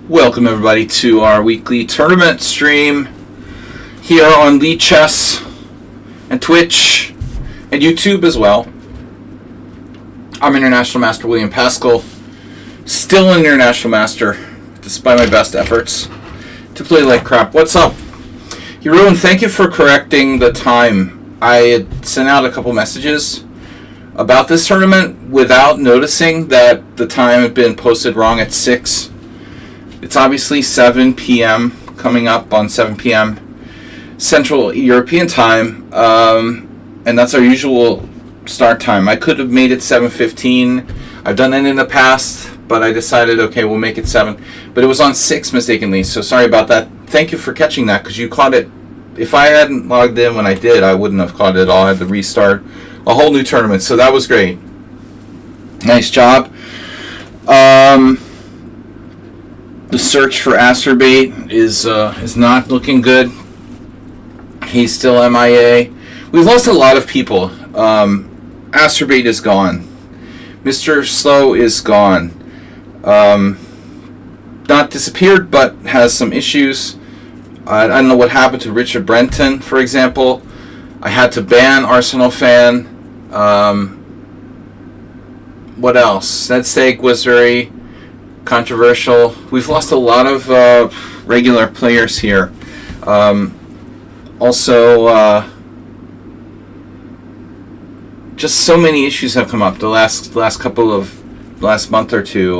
Welcome everybody to our weekly tournament stream here on Lead Chess and Twitch and YouTube as well. I'm International Master William Pascal, still an International Master despite my best efforts to play like crap. What's up? Jeroen, thank you for correcting the time. I had sent out a couple messages about this tournament without noticing that the time had been posted wrong at 6. It's obviously 7 p.m. coming up on 7 p.m. Central European time, and that's our usual start time. I could have made it 7:15. I've done that in the past, but I decided, okay, we'll make it 7. But it was on 6 mistakenly, so sorry about that. Thank you for catching that, because you caught it. If I hadn't logged in when I did, I wouldn't have caught it at all. I had to restart a whole new tournament, so that was great. Nice job. The search for Asterbait is not looking good. He's still MIA. We've lost a lot of people. Asterbait is gone. Mr. Slow is gone. Not disappeared, but has some issues. I don't know what happened to Richard Brenton, for example. I had to ban Arsenal Fan. What else? That stake was very controversial. We've lost a lot of regular players here. Just so many issues have come up the last month or two.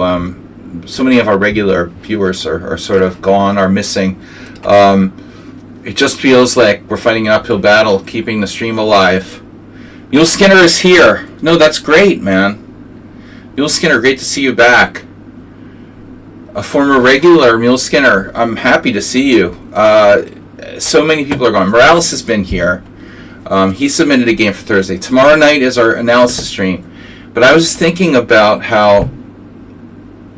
So many of our regular viewers are sort of gone, are missing. It just feels like we're fighting an uphill battle, keeping the stream alive. Mule Skinner is here. No, that's great, man. Mule Skinner, great to see you back. A former regular, Mule Skinner, I'm happy to see you. So many people are gone. Morales has been here. He submitted a game for Thursday. Tomorrow night is our analysis stream. But I was just thinking about how,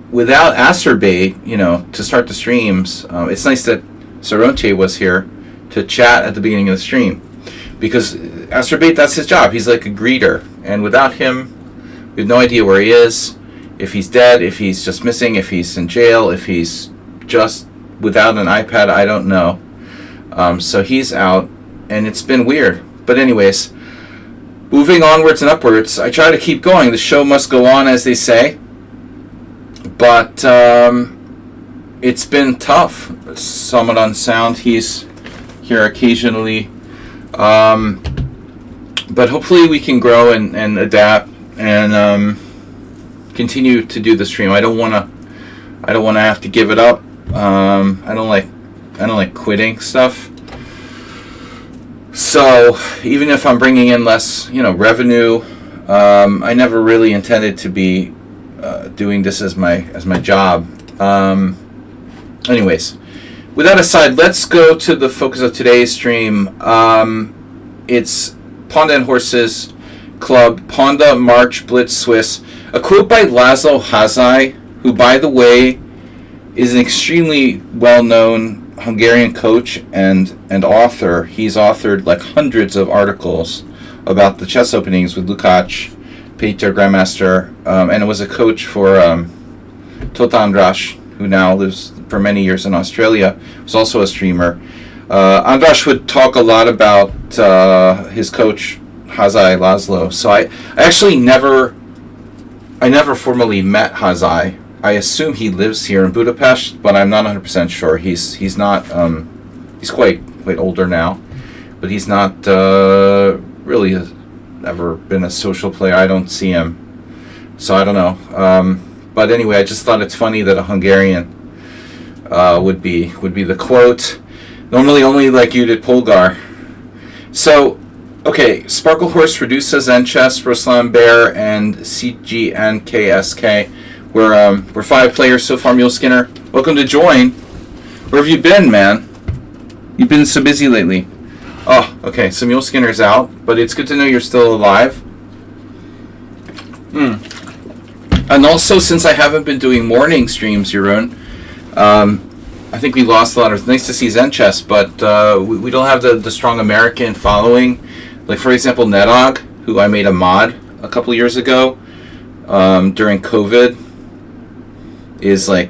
without Asterbait, to start the streams, it's nice that Saronte was here to chat at the beginning of the stream. Because Asterbait, that's his job. He's like a greeter. And without him, we have no idea where he is. If he's dead, if he's just missing, if he's in jail, if he's just without an iPad, I don't know. So he's out, and it's been weird. But anyways, moving onwards and upwards, I try to keep going. The show must go on, as they say. But it's been tough. Summit on Sound, he's here occasionally. But hopefully we can grow and adapt and continue to do the stream. I don't want to have to give it up. I don't like quitting stuff. So even if I'm bringing in less, revenue, I never really intended to be doing this as my job. Anyways, with that aside, let's go to the focus of today's stream. It's Ponda and Horses Club, Ponda March Blitz Swiss. A quote by Laszlo Hazai, who, by the way, is an extremely well-known Hungarian coach and author. He's authored like hundreds of articles about the chess openings with Lukács, Peter Grandmaster, and it was a coach for Tóth András, who now lives for many years in Australia. He was also a streamer. András would talk a lot about his coach, Hazai Laszlo. So I actually never formally met Hazai. I assume he lives here in Budapest, but I'm not 100% sure. He's not. He's quite older now, but he's not really ever been a social player. I don't see him, so I don't know. But anyway, I just thought it's funny that a Hungarian would be the quote. Normally, only like you did Polgar. So. Okay, Sparkle Horse, Redusa, Zen Chess, Ruslan Bear, and CGNKSK. We're 5 players so far, Mule Skinner. Welcome to join. Where have you been, man? You've been so busy lately. Oh, okay, so Mule Skinner's out, but it's good to know you're still alive. And also, since I haven't been doing morning streams, Jeroen, I think we lost a lot of... Nice to see Zen Chess, but we don't have the strong American following. Like, for example, Nedog, who I made a mod a couple years ago during COVID, is like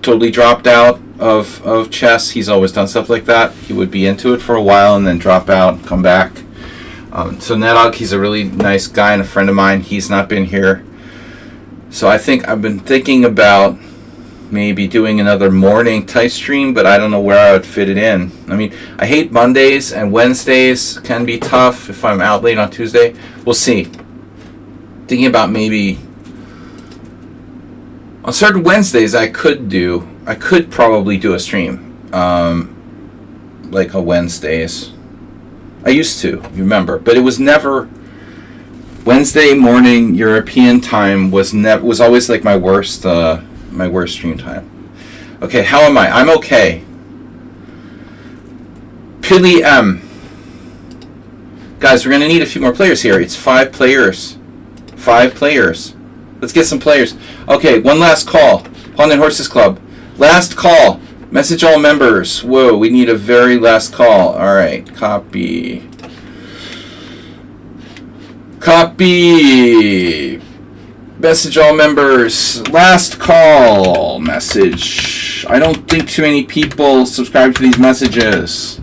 totally dropped out of chess. He's always done stuff like that. He would be into it for a while and then drop out, come back. So Nedog, he's a really nice guy and a friend of mine. He's not been here. So I think I've been thinking about maybe doing another morning type stream, but I don't know where I would fit it in. I mean, I hate Mondays, and Wednesdays can be tough if I'm out late on Tuesday. We'll see. Thinking about maybe on certain Wednesdays I could probably do a stream, like on Wednesdays. I used to, you remember, but it was never Wednesday morning European time was always like my worst stream time. Okay, how am I? I'm okay. Pilly M. Guys, we're gonna need a few more players here. It's 5 players. 5 players. Let's get some players. Okay, one last call. Pawn and Horses Club. Last call. Message all members. Whoa, we need a very last call. Alright, copy. Copy. Message all members. Last call message. I don't think too many people subscribe to these messages.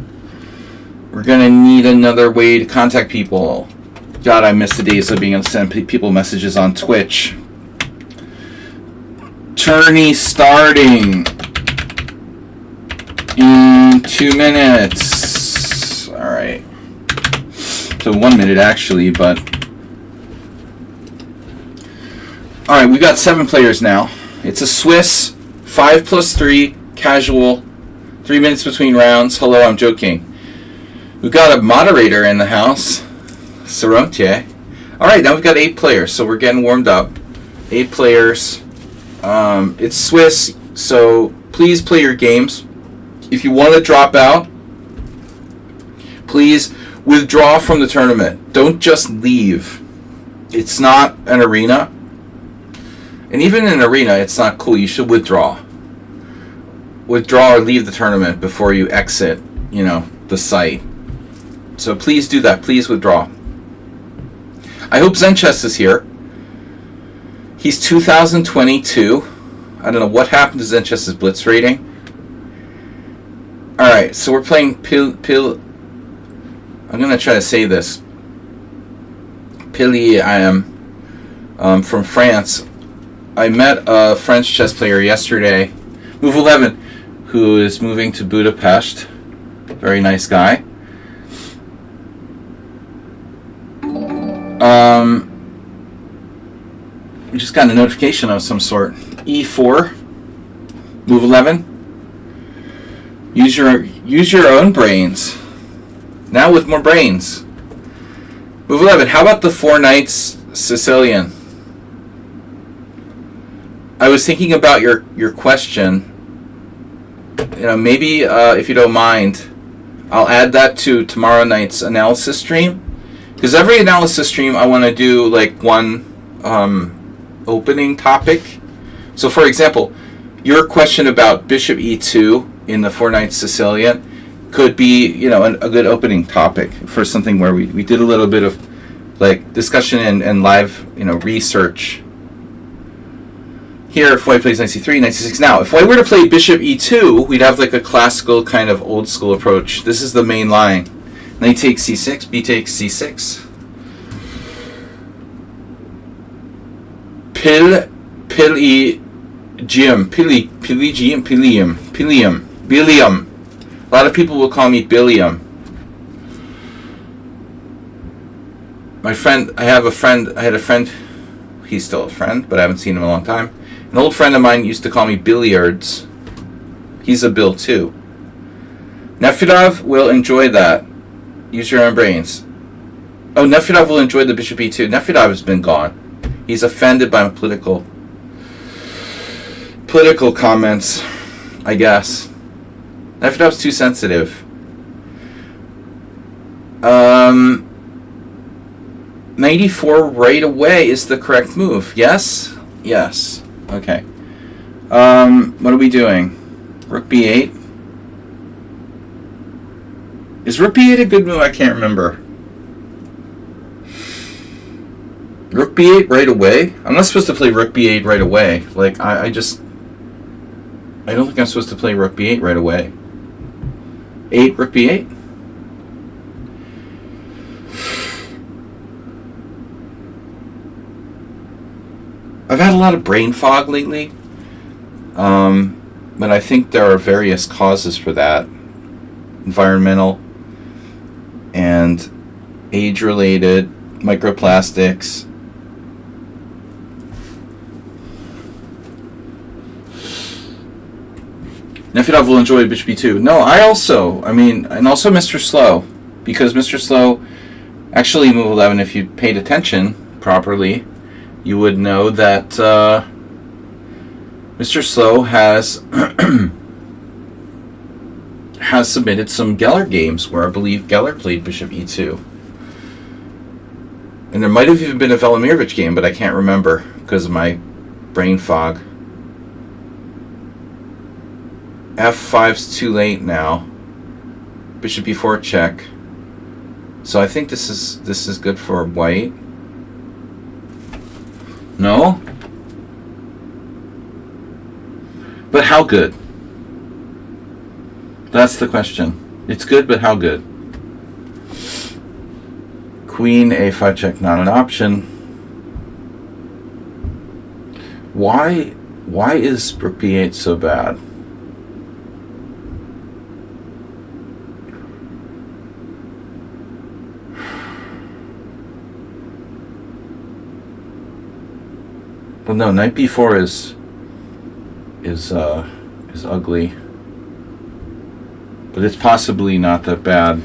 We're going to need another way to contact people. God, I miss the days of being able to send people messages on Twitch. Tourney starting in 2 minutes. Alright. So 1 minute actually, but... Alright, we've got 7 players now. It's a Swiss, 5+3, casual, 3 minutes between rounds. Hello, I'm joking. We've got a moderator in the house, Sarontier. Alright, now we've got 8 players, so we're getting warmed up. 8 players. It's Swiss, so please play your games. If you want to drop out, please withdraw from the tournament. Don't just leave. It's not an arena. And even in an arena, it's not cool. You should withdraw. Withdraw or leave the tournament before you exit, the site. So please do that. Please withdraw. I hope Zenchess is here. He's 2022. I don't know what happened to Zenchess's blitz rating. Alright, so we're playing I'm going to try to say this. Pili, I am from France. I met a French chess player yesterday, Move 11, who is moving to Budapest. Very nice guy. We just got a notification of some sort. E4, Move 11. Use your own brains. Now with more brains. Move 11. How about the 4 knights Sicilian? I was thinking about your question. Maybe if you don't mind, I'll add that to tomorrow night's analysis stream. Because every analysis stream I want to do like one opening topic. So for example, your question about Bishop E2 in the 4 knights Sicilian could be, a good opening topic for something where we did a little bit of like discussion and live, research. Here, if white plays knight c3, knight c6. Now, if white were to play bishop e2, we'd have like a classical kind of old school approach. This is the main line. Knight takes c6, b takes c6. Bilium. A lot of people will call me Bilium. I had a friend, he's still a friend, but I haven't seen him in a long time. An old friend of mine used to call me Billiards. He's a Bill too. Nefedov will enjoy that. Use your own brains. Oh, Nefedov will enjoy the bishop e2. Nefedov has been gone. He's offended by my political comments, I guess. Nefedov's too sensitive. 94 right away is the correct move. Yes? Yes. Okay. What are we doing? Rook b8. Is rook b8 a good move? I can't remember. Rook b8 right away? I'm not supposed to play rook b8 right away. Like, I I don't think I'm supposed to play rook b8 right away. 8, rook b8? I've had a lot of brain fog lately, but I think there are various causes for that. Environmental and age-related, microplastics. Nefedov will enjoy Bishop b2. No, and also Mr. Slow, because Mr. Slow, actually move 11, if you paid attention properly, you would know that Mr. Slow has has submitted some Geller games where I believe Geller played Bishop e2. And there might have even been a Velimirovich game, but I can't remember because of my brain fog. f5's too late now. Bishop b4 check. So I think this is good for white. No? But how good? That's the question. It's good, but how good? Queen a5 check, not an option. Why is rook b8 so bad? Well, no, knight b4 is ugly, but it's possibly not that bad.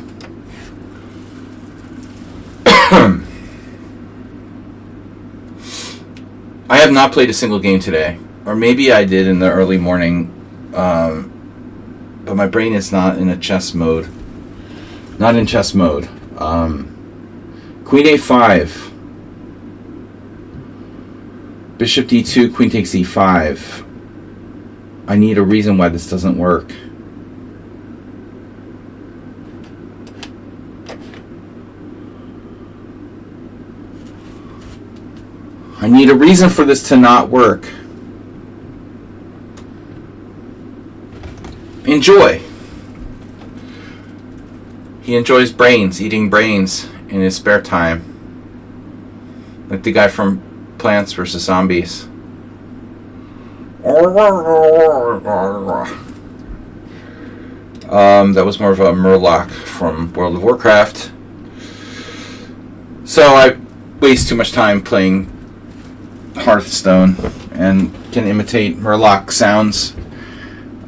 I have not played a single game today, or maybe I did in the early morning, but my brain is not in a chess mode. Not in chess mode. Queen a5. Bishop d2, queen takes e5. I need a reason why this doesn't work. I need a reason for this to not work. Enjoy. He enjoys brains, eating brains in his spare time. Like the guy from Plants vs. Zombies. That was more of a Murloc from World of Warcraft. So I waste too much time playing Hearthstone and can imitate Murloc sounds.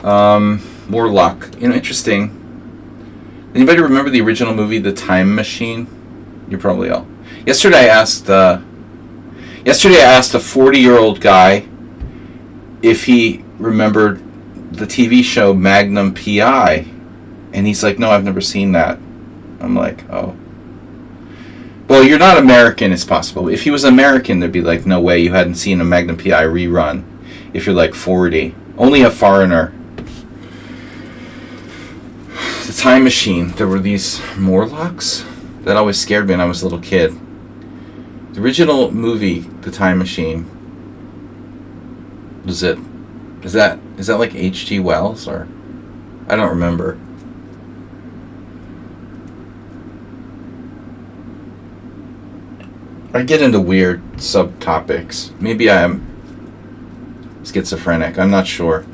Warlock. Interesting. Anybody remember the original movie, The Time Machine? You probably all. Yesterday I asked a 40-year-old guy if he remembered the TV show Magnum P.I. And he's like, no, I've never seen that. I'm like, oh. Well, you're not American, it's possible. If he was American, they'd be like, no way, you hadn't seen a Magnum P.I. rerun if you're like 40. Only a foreigner. The Time Machine. There were these Morlocks that always scared me when I was a little kid. The original movie, The Time Machine, is that like H.G. Wells, or I don't remember. I get into weird subtopics. Maybe I am schizophrenic. I'm not sure.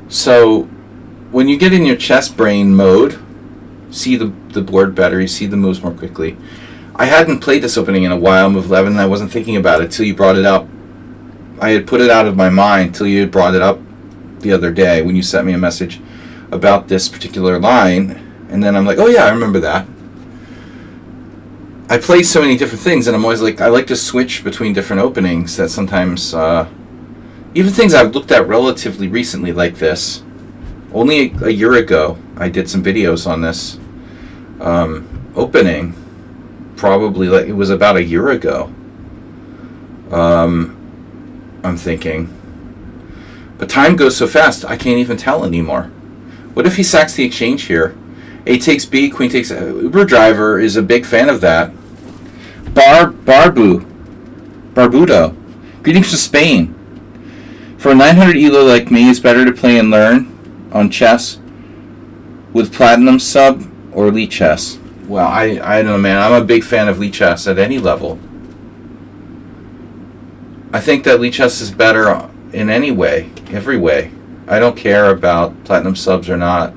So, when you get in your chess brain mode, see the board better, you see the moves more quickly. I hadn't played this opening in a while, move 11, and I wasn't thinking about it till you brought it up. I had put it out of my mind till you had brought it up the other day when you sent me a message about this particular line, and then I'm like, oh yeah, I remember that. I play so many different things, and I'm always like, I like to switch between different openings that sometimes, even things I've looked at relatively recently like this. Only a year ago, I did some videos on this opening. Probably, like, it was about a year ago. I'm thinking. But time goes so fast, I can't even tell anymore. What if he sacks the exchange here? A takes B, queen takes A. Uber Driver is a big fan of that. Barbudo. Greetings from Spain. For a 900 elo like me, it's better to play and learn on chess with platinum sub or elite chess. Well, I don't know, man. I'm a big fan of elite chess at any level. I think that elite chess is better in any way, every way. I don't care about platinum subs or not.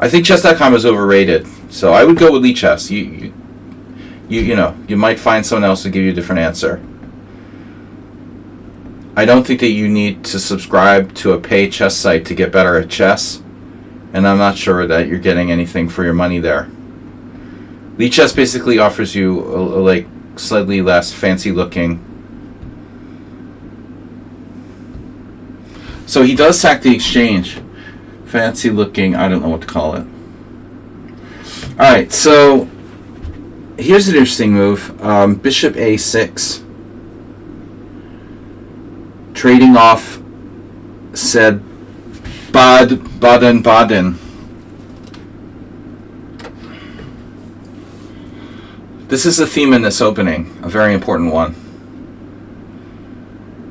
I think chess.com is overrated, so I would go with elite chess. You might find someone else to give you a different answer. I don't think that you need to subscribe to a pay chess site to get better at chess, and I'm not sure that you're getting anything for your money there. Elite chess basically offers you a slightly less fancy looking. So he does sack the exchange. Fancy looking, I don't know what to call it. Alright, so here's an interesting move. Bishop a6. Trading off said Baden. This is a theme in this opening, a very important one.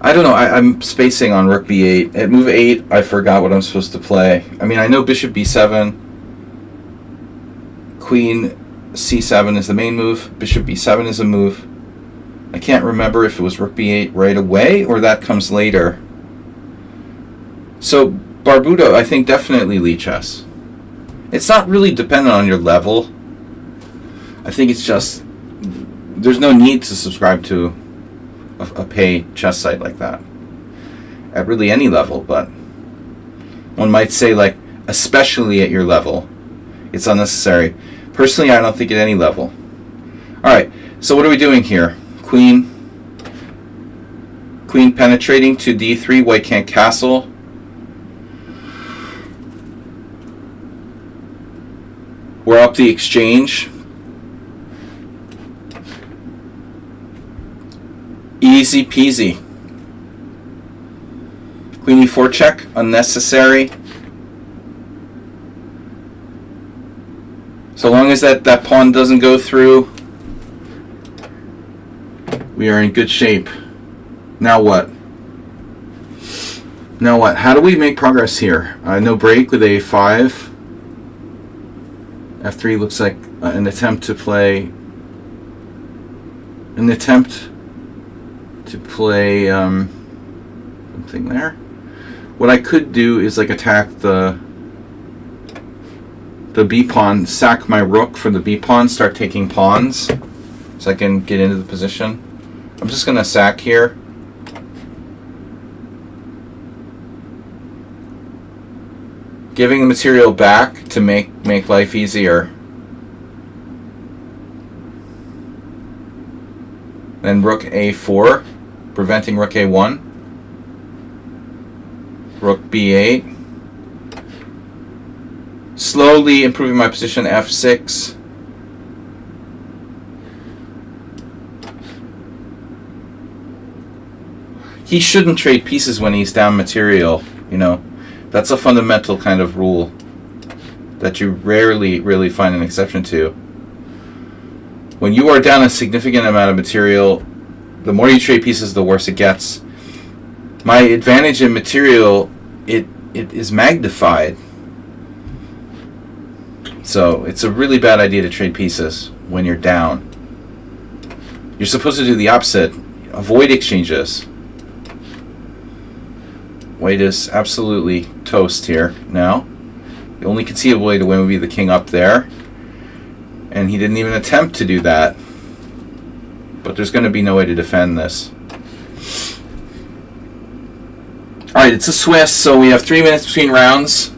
I don't know, I'm spacing on rook b8. At move 8, I forgot what I'm supposed to play. I mean, I know bishop b7, queen c7 is the main move, bishop b7 is a move. I can't remember if it was rook b8 right away or that comes later. So, Barbudo, I think definitely elite chess. It's not really dependent on your level. I think it's just, there's no need to subscribe to a pay chess site like that at really any level, but one might say, like, especially at your level, it's unnecessary. Personally, I don't think at any level. Alright, so what are we doing here? Queen penetrating to d3, white can't castle. We're up the exchange. Easy peasy. Queen e4 check, unnecessary. So long as that pawn doesn't go through, we are in good shape. Now what? How do we make progress here? No break with a5. f3 looks like an attempt to play something there. What I could do is like attack the b pawn, sack my rook for the b pawn, start taking pawns so I can get into the position. I'm just going to sack here. Giving the material back to make life easier. Then rook a4, preventing rook a1. Rook b8. Slowly improving my position, f6. He shouldn't trade pieces when he's down material, you know. That's a fundamental kind of rule that you rarely really find an exception to. When you are down a significant amount of material, the more you trade pieces, the worse it gets. My advantage in material, it is magnified. So it's a really bad idea to trade pieces when you're down. You're supposed to do the opposite. Avoid exchanges. White is absolutely toast here now. The only conceivable way to win would be the king up there. And he didn't even attempt to do that. But there's going to be no way to defend this. Alright, it's a Swiss, so we have 3 minutes between rounds.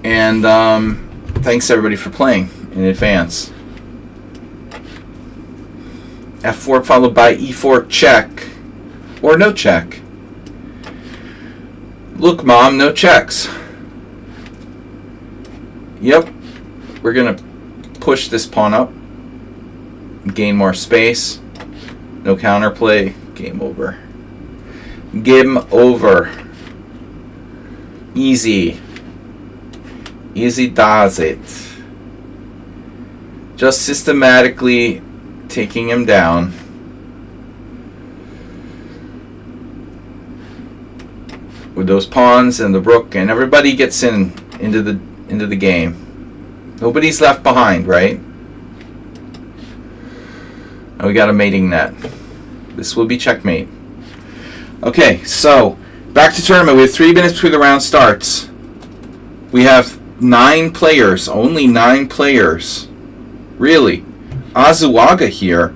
And thanks everybody for playing in advance. f4 followed by e4 check. Or no check. Look, Mom, no checks. Yep. We're going to push this pawn up. Gain more space. No counterplay. Game over. Game over. Easy. Easy does it. Just systematically taking him down. with those pawns and the rook, and everybody gets into the game. Nobody's left behind, right? And we got a mating net. This will be checkmate. Okay, so back to tournament. We have 3 minutes before the round starts. We have 9 players, only 9 players. Really. Azuaga here,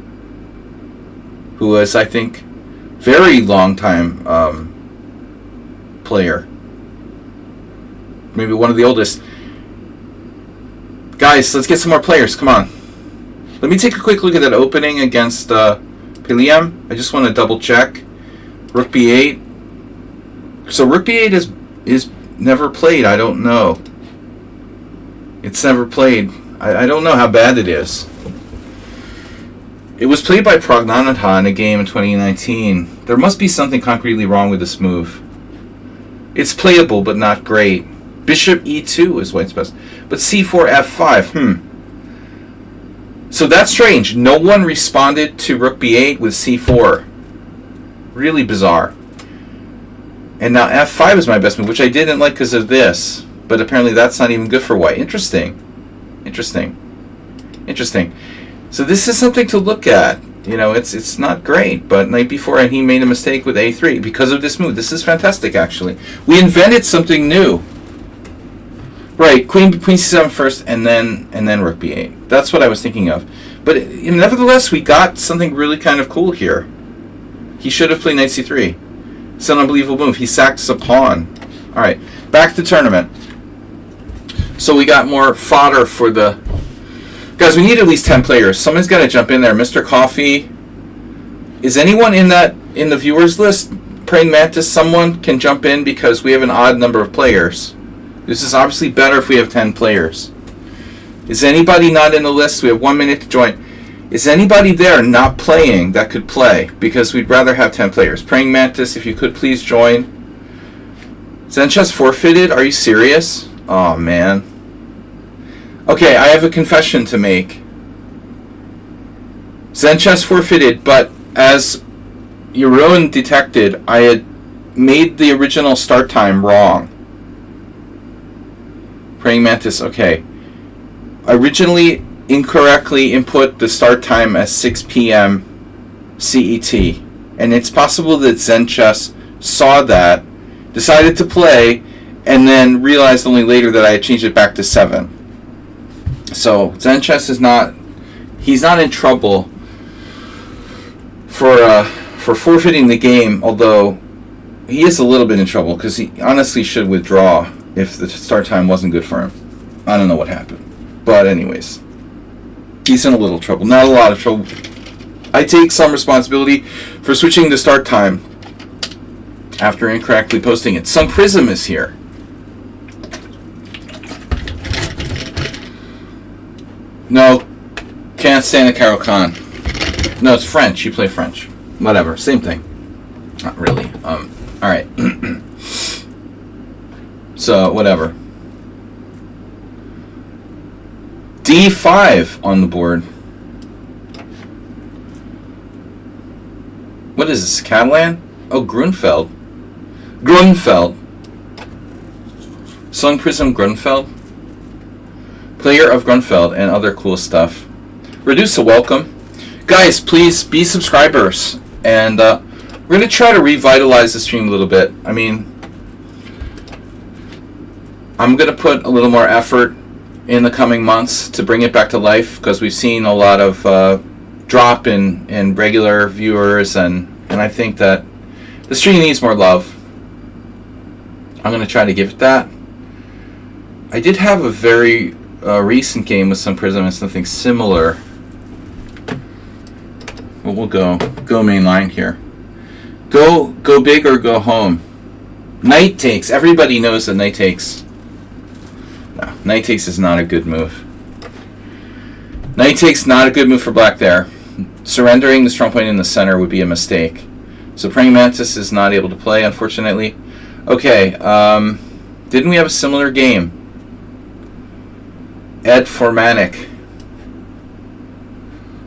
who is, I think, very long time player. Maybe one of the oldest. Guys, let's get some more players. Come on. Let me take a quick look at that opening against Piliam. I just want to double check. Rook b8. So Rook b8 is never played. I don't know. It's never played. I don't know how bad it is. It was played by Pragnanatha in a game in 2019. There must be something concretely wrong with this move. It's playable, but not great. Bishop e2 is white's best. But c4, f5. So that's strange. No one responded to Rook b8 with c4. Really bizarre. And now f5 is my best move, which I didn't like because of this. But apparently that's not even good for white. Interesting. So this is something to look at. You know, it's not great, but night before he made a mistake with a3 because of this move. This is fantastic, actually. We invented something new. Right, queen c7 first, and then rook b8. That's what I was thinking of. But nevertheless, we got something really kind of cool here. He should have played knight c3. It's an unbelievable move. He sacks a pawn. All right, back to tournament. So we got more fodder for the... Guys, we need at least 10 players. Someone's got to jump in there. Mr. Coffee. Is anyone in the viewers list? Praying Mantis, someone can jump in because we have an odd number of players. This is obviously better if we have 10 players. Is anybody not in the list? We have 1 minute to join. Is anybody there not playing that could play? Because we'd rather have 10 players. Praying Mantis, if you could please join. Zenchess forfeited? Are you serious? Oh, man. Okay, I have a confession to make. Zenchess forfeited, but as Jeroen detected, I had made the original start time wrong. Praying Mantis, okay. I originally incorrectly input the start time as 6 p.m. CET. And it's possible that Zenchess saw that, decided to play, and then realized only later that I had changed it back to 7. So Zenchess is not... He's not in trouble for forfeiting the game, although he is a little bit in trouble because he honestly should withdraw if the start time wasn't good for him. I don't know what happened. But anyways, he's in a little trouble. Not a lot of trouble. I take some responsibility for switching the start time after incorrectly posting it. Some Prism is here. No, can't stand the Carol Khan. No, it's French. You play French. Whatever. Same thing. Not really. Alright. So, whatever. D5 on the board. What is this? Catalan? Oh, Grunfeld. Sung Prism Grunfeld. Player of Grunfeld and other cool stuff. Reduce a welcome. Guys, please be subscribers. And we're going to try to revitalize the stream a little bit. I mean, I'm going to put a little more effort in the coming months to bring it back to life because we've seen a lot of drop in regular viewers, and I think that the stream needs more love. I'm going to try to give it that. I did have a very recent game with some Prism and something similar. Well, we'll go main line here. Go big or go home. Knight takes. Everybody knows that knight takes. No, knight takes is not a good move. Knight takes not a good move for black there. Surrendering the strong point in the center would be a mistake. So Praying Mantis is not able to play, unfortunately. Okay, didn't we have a similar game? Ed Formanek.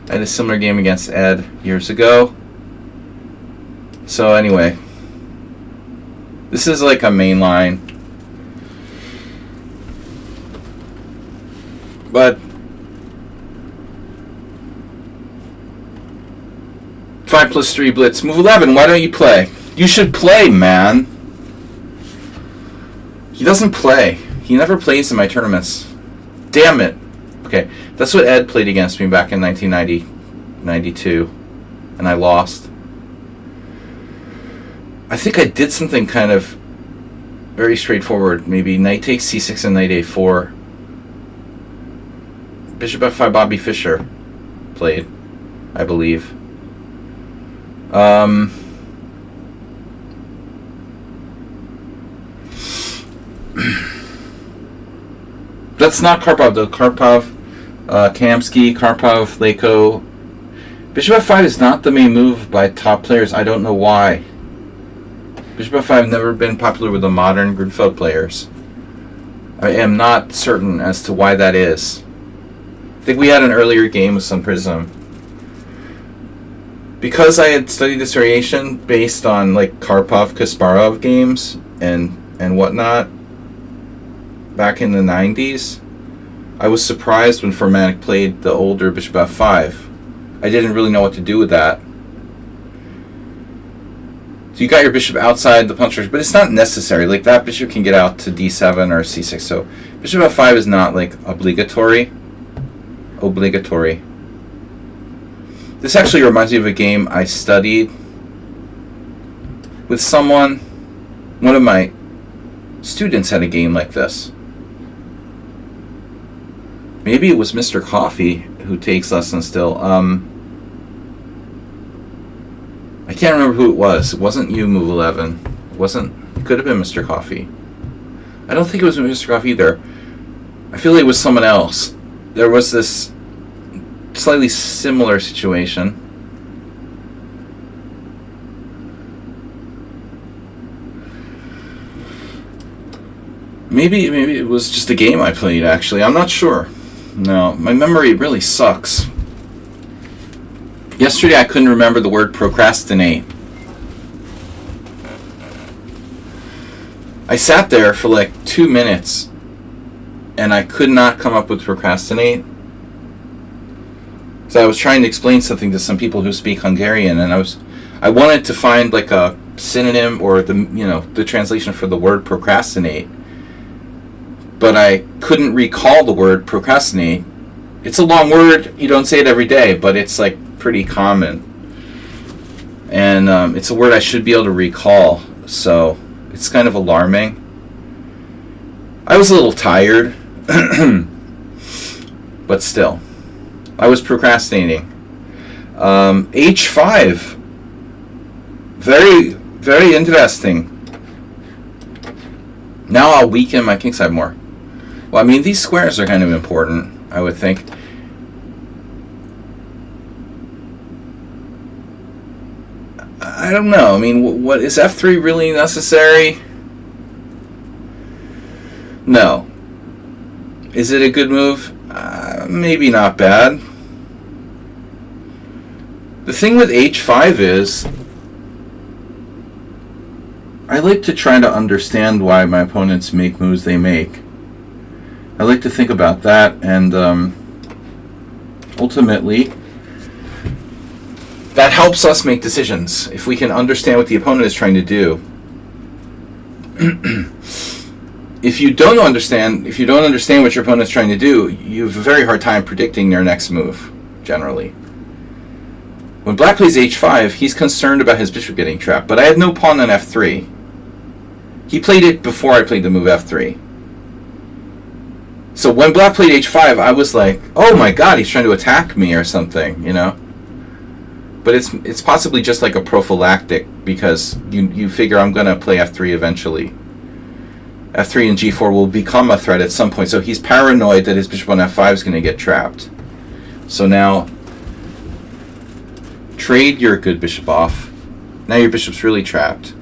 I had a similar game against Ed years ago. So anyway, This is like a main line. But 5+3 blitz. Move 11. Why don't you play? You should play, man. He doesn't play. He never plays in my tournaments. Damn it. Okay, that's what Ed played against me back in 1992, and I lost. I think I did something kind of very straightforward. Maybe knight takes c6 and knight a4. Bishop f5, Bobby Fischer played, I believe. That's not Karpov though. Karpov, Kamsky, Karpov, Leko. Bishop f5 is not the main move by top players. I don't know why. Bishop f5 never been popular with the modern Grunfeld players. I am not certain as to why that is. I think we had an earlier game with some Prism. Because I had studied this variation based on like Karpov-Kasparov games and whatnot back in the 90s, I was surprised when Formatic played the older Bishop f5. I didn't really know what to do with that. So you got your bishop outside the punch, but it's not necessary. Like that bishop can get out to d7 or c6. So Bishop f5 is not like obligatory. This actually reminds me of a game I studied with someone. One of my students had a game like this. Maybe it was Mr. Coffee who takes lessons still. I can't remember who it was. It wasn't you, Move 11. It could have been Mr. Coffee. I don't think it was Mr. Coffee either. I feel like it was someone else. There was this slightly similar situation. Maybe it was just a game I played, actually. I'm not sure. No, my memory really sucks. Yesterday I couldn't remember the word procrastinate. I sat there for like 2 minutes and I could not come up with procrastinate. So I was trying to explain something to some people who speak Hungarian, and I wanted to find like a synonym or the translation for the word procrastinate. But I couldn't recall the word procrastinate. It's a long word. You don't say it every day, but it's like pretty common. And it's a word I should be able to recall. So it's kind of alarming. I was a little tired, but still, I was procrastinating. H5. Very, very interesting. Now I'll weaken my kingside more. Well, I mean, these squares are kind of important, I would think. I don't know. I mean, what is f3 really necessary? No. Is it a good move? Maybe not bad. The thing with h5 is I like to try to understand why my opponents make moves they make. I like to think about that, and ultimately that helps us make decisions if we can understand what the opponent is trying to do. If you don't understand what your opponent is trying to do, you have a very hard time predicting their next move, generally. When black plays h5, he's concerned about his bishop getting trapped, but I had no pawn on f3. He played it before I played the move f3. So when black played h5, I was like, oh my god, he's trying to attack me or something, you know? But it's possibly just like a prophylactic, because you figure I'm going to play f3 eventually. f3 and g4 will become a threat at some point, so he's paranoid that his bishop on f5 is going to get trapped. So now, trade your good bishop off. Now your bishop's really trapped.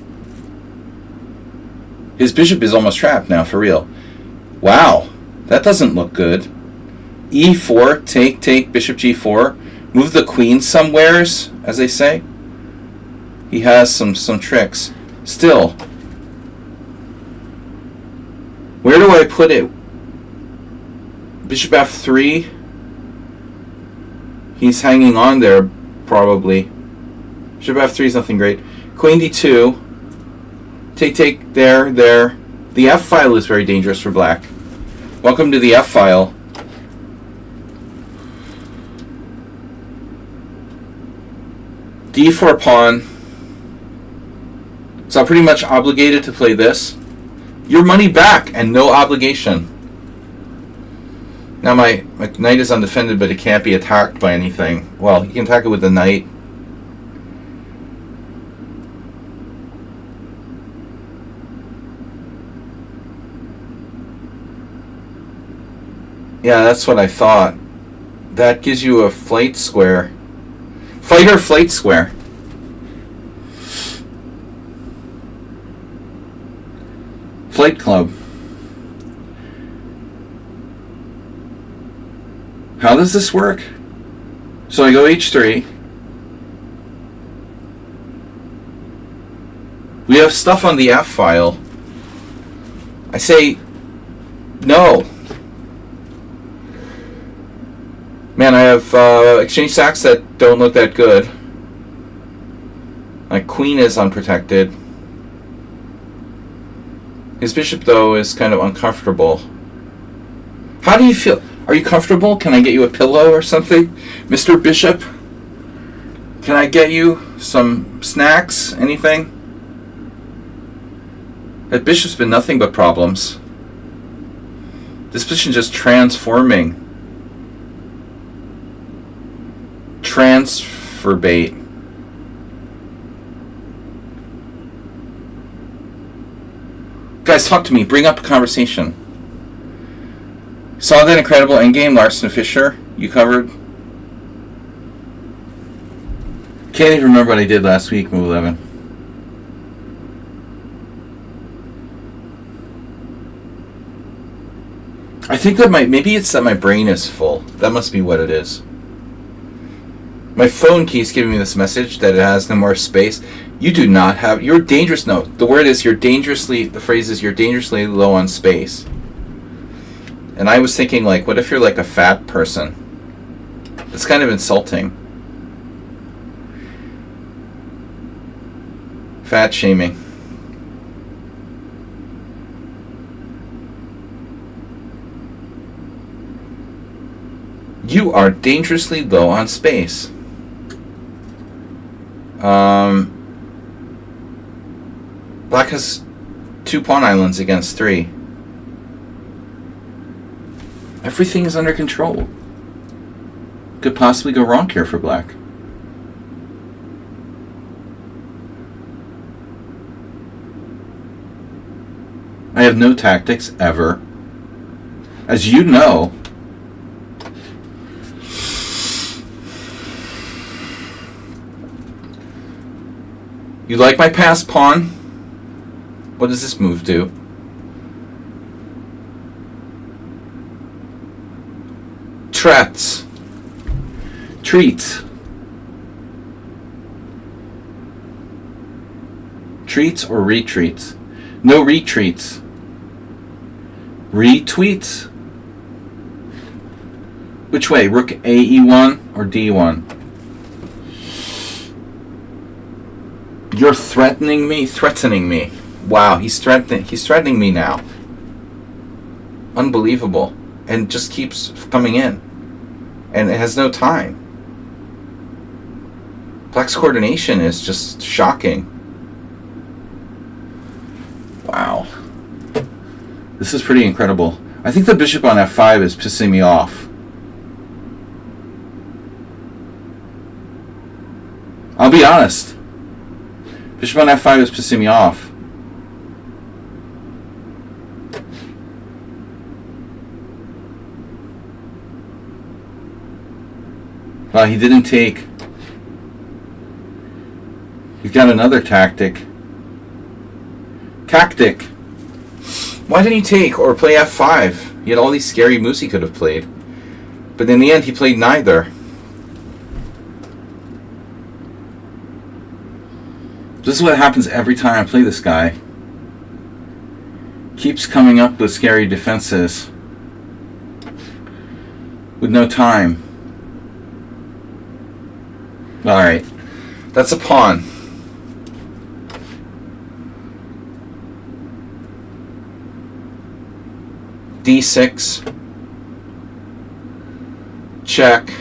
His bishop is almost trapped now, for real. Wow, that doesn't look good. e4, take, bishop g4. Move the queen somewheres, as they say. He has some tricks. Still, Where do I put it? Bishop f3. He's hanging on there, probably. Bishop f3 is nothing great. Queen d2. Take, there. The f file is very dangerous for black. Welcome to the f file. d4 pawn. So I'm pretty much obligated to play this. Your money back and no obligation. Now my knight is undefended, but it can't be attacked by anything. Well, you can attack it with the knight. Yeah, that's what I thought. That gives you a flight square. Fighter flight square. Flight club. How does this work? So I go h3. We have stuff on the f file. I say no. Man, I have exchange sacks that don't look that good. My queen is unprotected. His bishop, though, is kind of uncomfortable. How do you feel? Are you comfortable? Can I get you a pillow or something? Mr. Bishop? Can I get you some snacks? Anything? That bishop's been nothing but problems. This position just transforming. Transfer bait. Guys, talk to me. Bring up a conversation. Saw that incredible endgame, Larson Fisher, you covered. Can't even remember what I did last week, move 11. I think that maybe it's that my brain is full. That must be what it is. My phone keeps giving me this message that it has no more space. You do not have, you're dangerous, no, the word is the phrase is you're dangerously low on space. And I was thinking, like, what if you're like a fat person? It's kind of insulting. Fat shaming. You are dangerously low on space. Black has 2 pawn islands against 3. Everything is under control. Could possibly go wrong here for black. I have no tactics ever. As you know. You like my passed pawn? What does this move do? Treats. Treats or retreats? No retreats. Retweets? Which way? Rook A E1 or D1? You're threatening me? Threatening me. Wow, he's threatening me now. Unbelievable. And just keeps coming in. And it has no time. Black's coordination is just shocking. Wow. This is pretty incredible. I think the bishop on f5 is pissing me off. I'll be honest. Bishop on f5 is pissing me off. Well, he didn't take. He's got another tactic. Why didn't he take or play f5? He had all these scary moves he could have played. But in the end, he played neither. This is what happens every time I play this guy. Keeps coming up with scary defenses. With no time. Alright. That's a pawn. D6. Check.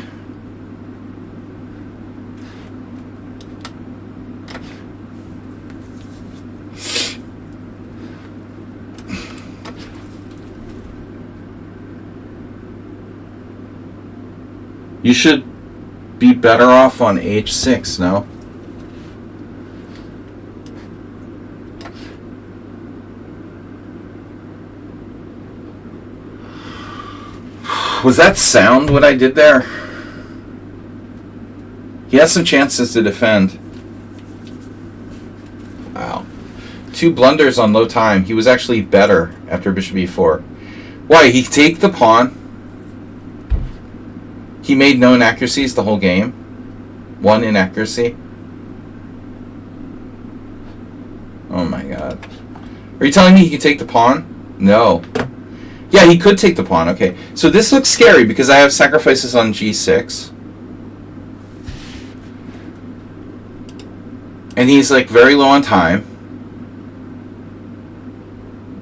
You should be better off on H6, no? Was that sound what I did there? He has some chances to defend. Wow. 2 blunders on low time. He was actually better after bishop e4. Why? He take the pawn. He made no inaccuracies the whole game. 1 inaccuracy. Oh my god. Are you telling me he could take the pawn? No. Yeah, he could take the pawn. Okay. So this looks scary because I have sacrifices on g6. And he's like very low on time.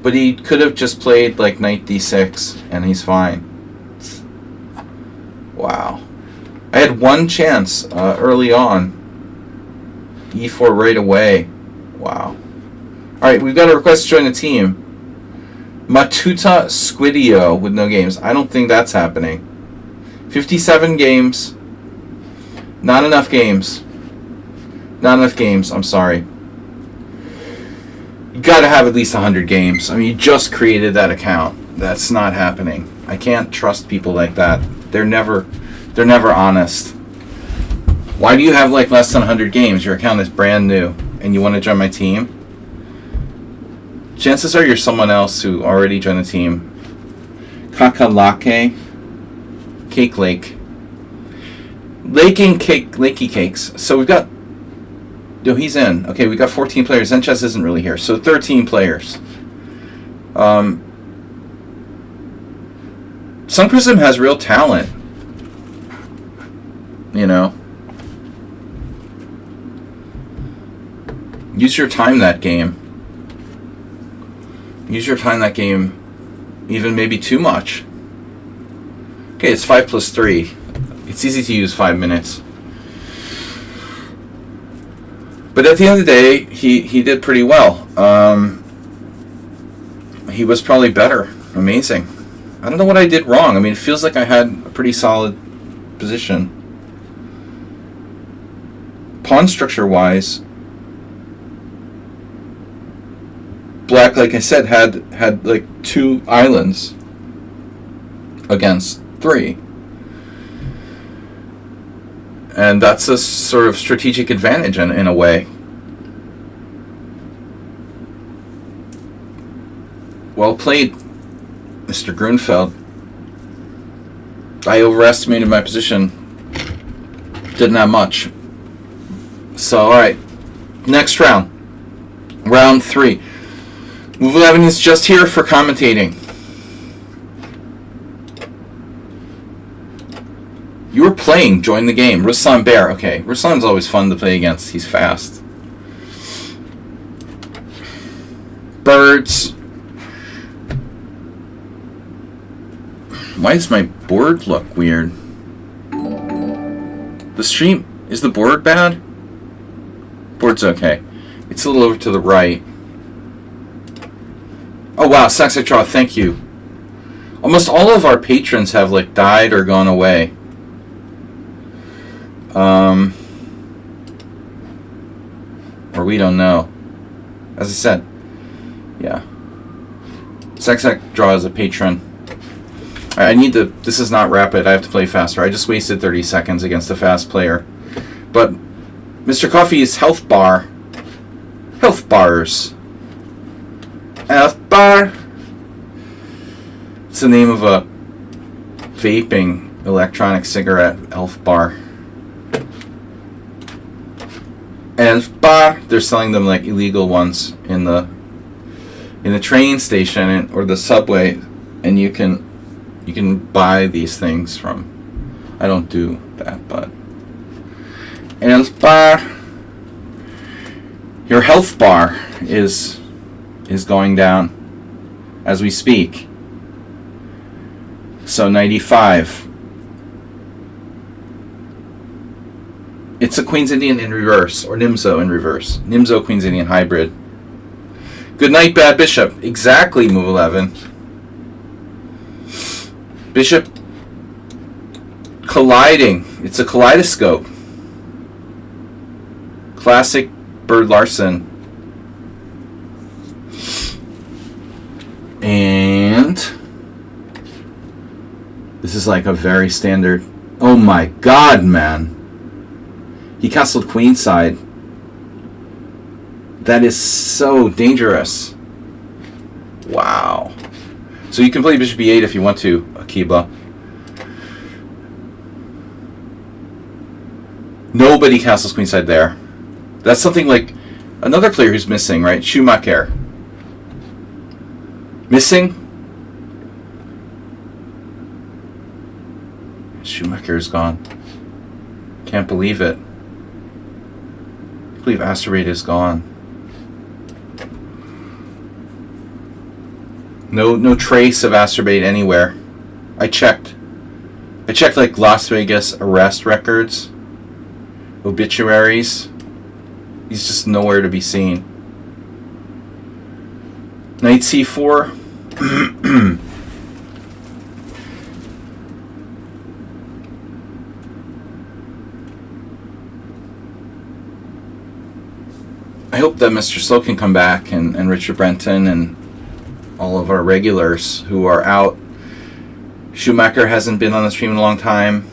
But he could have just played like knight d6 and he's fine. Wow. I had 1 chance early on. e4 right away. Wow. Alright, we've got a request to join the team. Matuta Squidio with no games. I don't think that's happening. 57 games. Not enough games. Not enough games. I'm sorry. You gotta have at least 100 games. I mean, you just created that account. That's not happening. I can't trust people like that. They're never honest. Why do you have like less than 100 games? Your account is brand new and you want to join my team? Chances are you're someone else who already joined the team. Kakalake. Cake Lake. Lakey Cakes. So we've got... No, he's in. Okay, we've got 14 players. Zenchess isn't really here. So 13 players. Sun Prism has real talent. You know. Use your time that game. Use your time that game even maybe too much. Okay, it's 5 plus 3. It's easy to use 5 minutes. But at the end of the day, he did pretty well. He was probably better. Amazing. I don't know what I did wrong. I mean, it feels like I had a pretty solid position. Pawn structure-wise, Black, like I said, had like 2 islands against 3. And that's a sort of strategic advantage in a way. Well played, Mr. Grunfeld. I overestimated my position. Didn't have much. So, alright. Next round. Round 3. Move 11 is just here for commentating. You were playing, join the game. Ruslan Bear. Okay, Ruslan's always fun to play against. He's fast. Birds. Why does my board look weird? The stream... Is the board bad? Board's okay. It's a little over to the right. Oh wow, Saxo Draw, thank you. Almost all of our patrons have like died or gone away. Or we don't know. As I said, yeah. Saxo Draw is a patron. I need to... This is not rapid. I have to play faster. I just wasted 30 seconds against a fast player. But Mr. Coffee's health bar. Health bars. Health bar. It's the name of a vaping electronic cigarette. Elf bar. Elf bar. They're selling them like illegal ones in the in the train station or the subway, and you can buy these things from. I don't do that, but health bar. Your health bar is going down as we speak. So 95. It's a Queen's Indian in reverse, or Nimzo in reverse. Nimzo Queen's Indian hybrid. Good night, bad bishop. Exactly, move 11. Bishop colliding. It's a kaleidoscope. Classic Bird Larson. And this is like a very standard. Oh my god, man. He castled queenside. That is so dangerous. Wow. So you can play bishop e8 if you want to, Akiba. Nobody castles queenside there. That's something like another player who's missing, right? Schumacher. Missing? Schumacher's gone. Can't believe it. I believe Asteroid is gone. No trace of Asteroid anywhere. I checked like Las Vegas arrest records, obituaries. He's just nowhere to be seen. Knight c4. I hope that Mr. Slow can come back, and Richard Brenton and all of our regulars who are out. Schumacher hasn't been on the stream in a long time.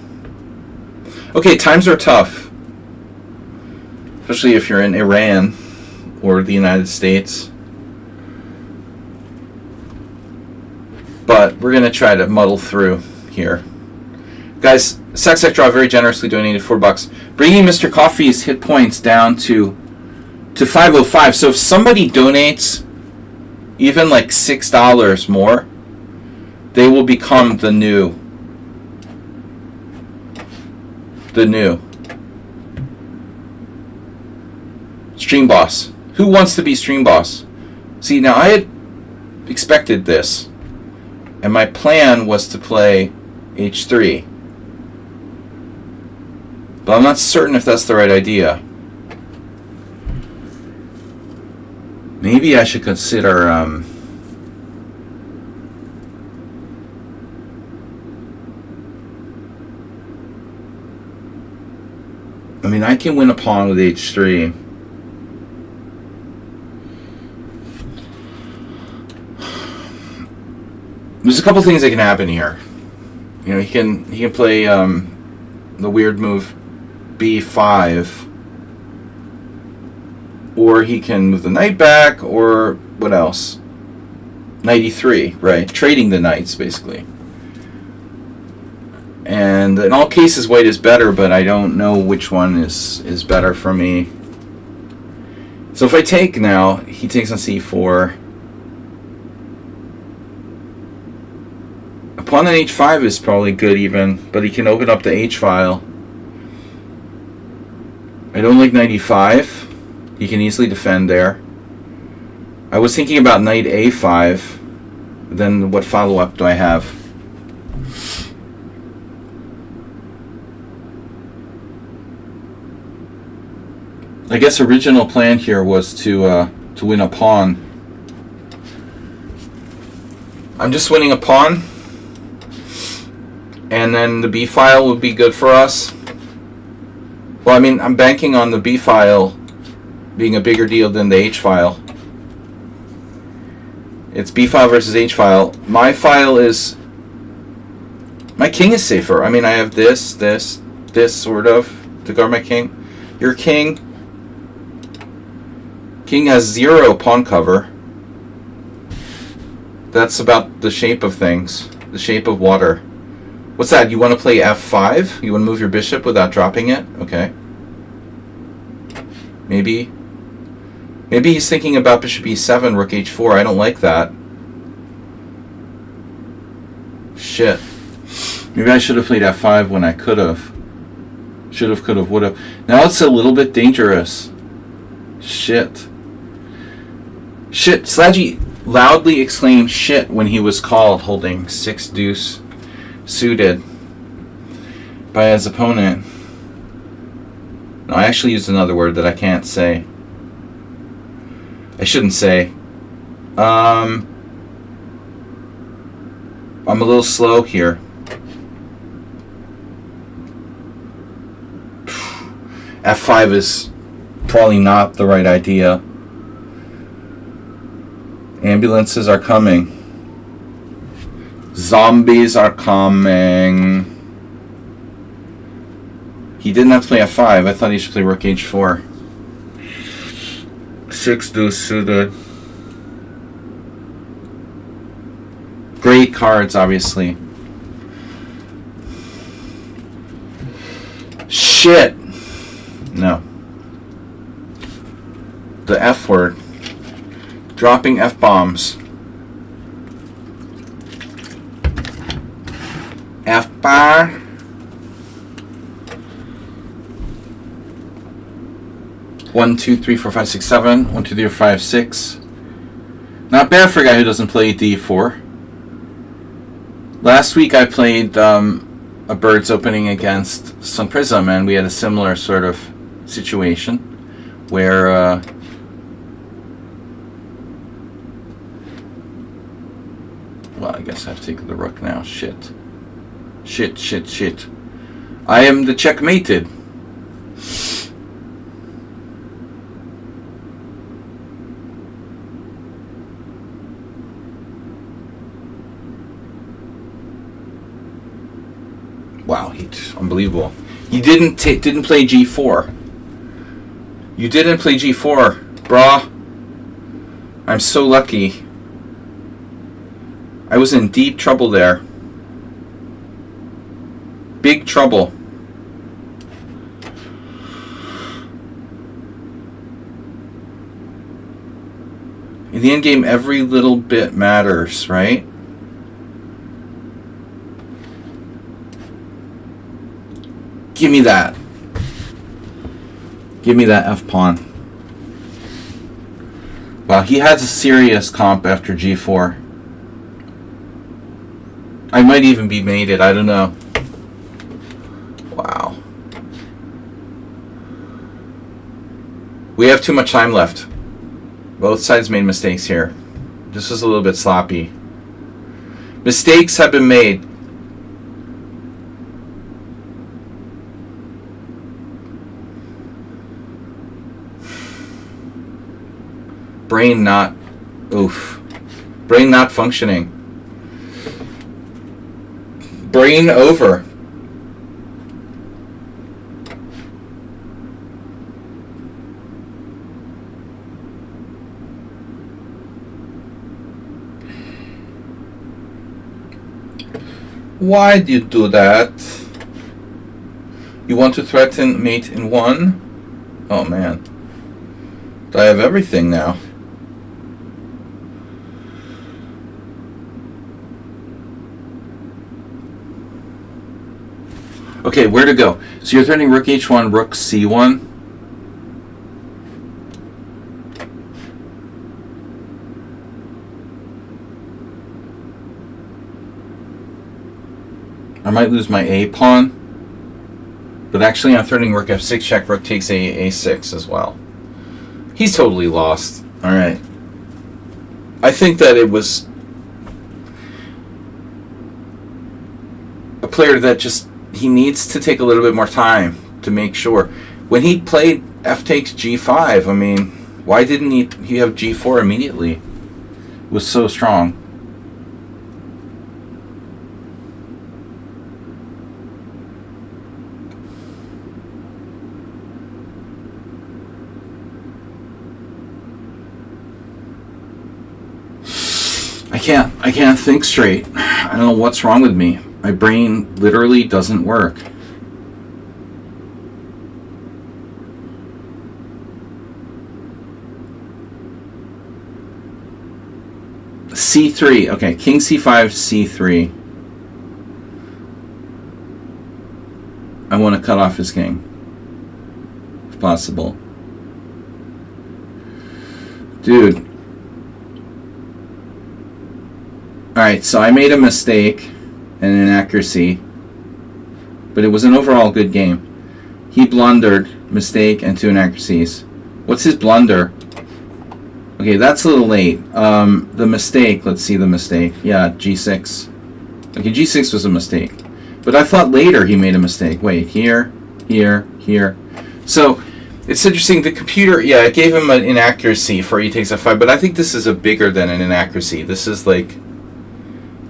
Okay, times are tough. Especially if you're in Iran or the United States. But we're going to try to muddle through here. Guys, Saxec Draw very generously donated $4. Bringing Mr. Coffee's hit points down to 505. So if somebody donates even like $6 more, they will become the new Stream Boss. Who wants to be Stream Boss? See, now I had expected this, and my plan was to play h3. But I'm not certain if that's the right idea. Maybe I should consider I mean, I can win a pawn with h3. There's a couple things that can happen here. You know, he can play the weird move b5, or he can move the knight back, or what else? Knight e3, right? Trading the knights, basically. And in all cases, white is better, but I don't know which one is better for me. So if I take now, he takes on c4. A pawn on h5 is probably good even, but he can open up the h file. I don't like knight e5. He can easily defend there. I was thinking about knight a5. Then what follow-up do I have? I guess original plan here was to win a pawn. I'm just winning a pawn, and then the b file would be good for us. Well, I mean, I'm banking on the b file being a bigger deal than the h file. It's b file versus h file. My file is... My king is safer. I mean, I have this sort of to guard my king. Your king... King has 0 pawn cover. That's about the shape of things. The shape of water. What's that? You want to play f5? You want to move your bishop without dropping it? Okay. Maybe Maybe he's thinking about bishop e7, rook h4. I don't like that. Shit. Maybe I should have played f5 when I could have. Should have, could have, would have. Now it's a little bit dangerous. Shit. Shit. Slaggy loudly exclaimed shit when he was called holding 6 deuce suited by his opponent. No, I actually used another word that I can't say. I shouldn't say. I'm a little slow here. F5 is probably not the right idea. Ambulances are coming. Zombies are coming. He didn't have to play F5. I thought he should play rook H4. 6 deuce suited. Great cards, obviously. Shit. No. The F word. Dropping F-bombs. F-bar. One, two, three, four, five, six, seven. 1, 2, 3, 4, 5, 6. Not bad for a guy who doesn't play D4. Last week I played a Birds opening against Sun Prism, and we had a similar sort of situation where well, I guess I have to take the rook now. Shit. Shit, shit, shit. I am the checkmated. Wow, unbelievable. You didn't play G4. You didn't play G4, brah. I'm so lucky. I was in deep trouble there. Big trouble. In the end game, every little bit matters, right? Give me that. Give me that F-pawn. Wow, he has a serious comp after G4. I might even be mated, I don't know. Wow. We have too much time left. Both sides made mistakes here. This was a little bit sloppy. Mistakes have been made. Brain not functioning. Brain over. Why do you do that? You want to threaten mate in 1? Oh man. I have everything now. Okay, where to go? So you're threatening rook h1, rook c1. I might lose my a pawn. But actually I'm threatening rook f6, check, rook takes a6 as well. He's totally lost. Alright. I think that it was a player that just he needs to take a little bit more time to make sure. When he played f takes g5, I mean, why didn't he have g4 immediately? It was so strong. I can't think straight. I don't know what's wrong with me. My brain literally doesn't work. C3. Okay, king C5, C3. I want to cut off his king, if possible. Dude. Alright, so I made a mistake and an inaccuracy, but it was an overall good game. He blundered, mistake, and 2 inaccuracies. What's his blunder? Okay, that's a little late. The mistake, let's see the mistake. Yeah, G6. Okay, G6 was a mistake. But I thought later he made a mistake. Wait, here, here, here. So, it's interesting, the computer, yeah, it gave him an inaccuracy for he takes F5, but I think this is a bigger than an inaccuracy. This is like,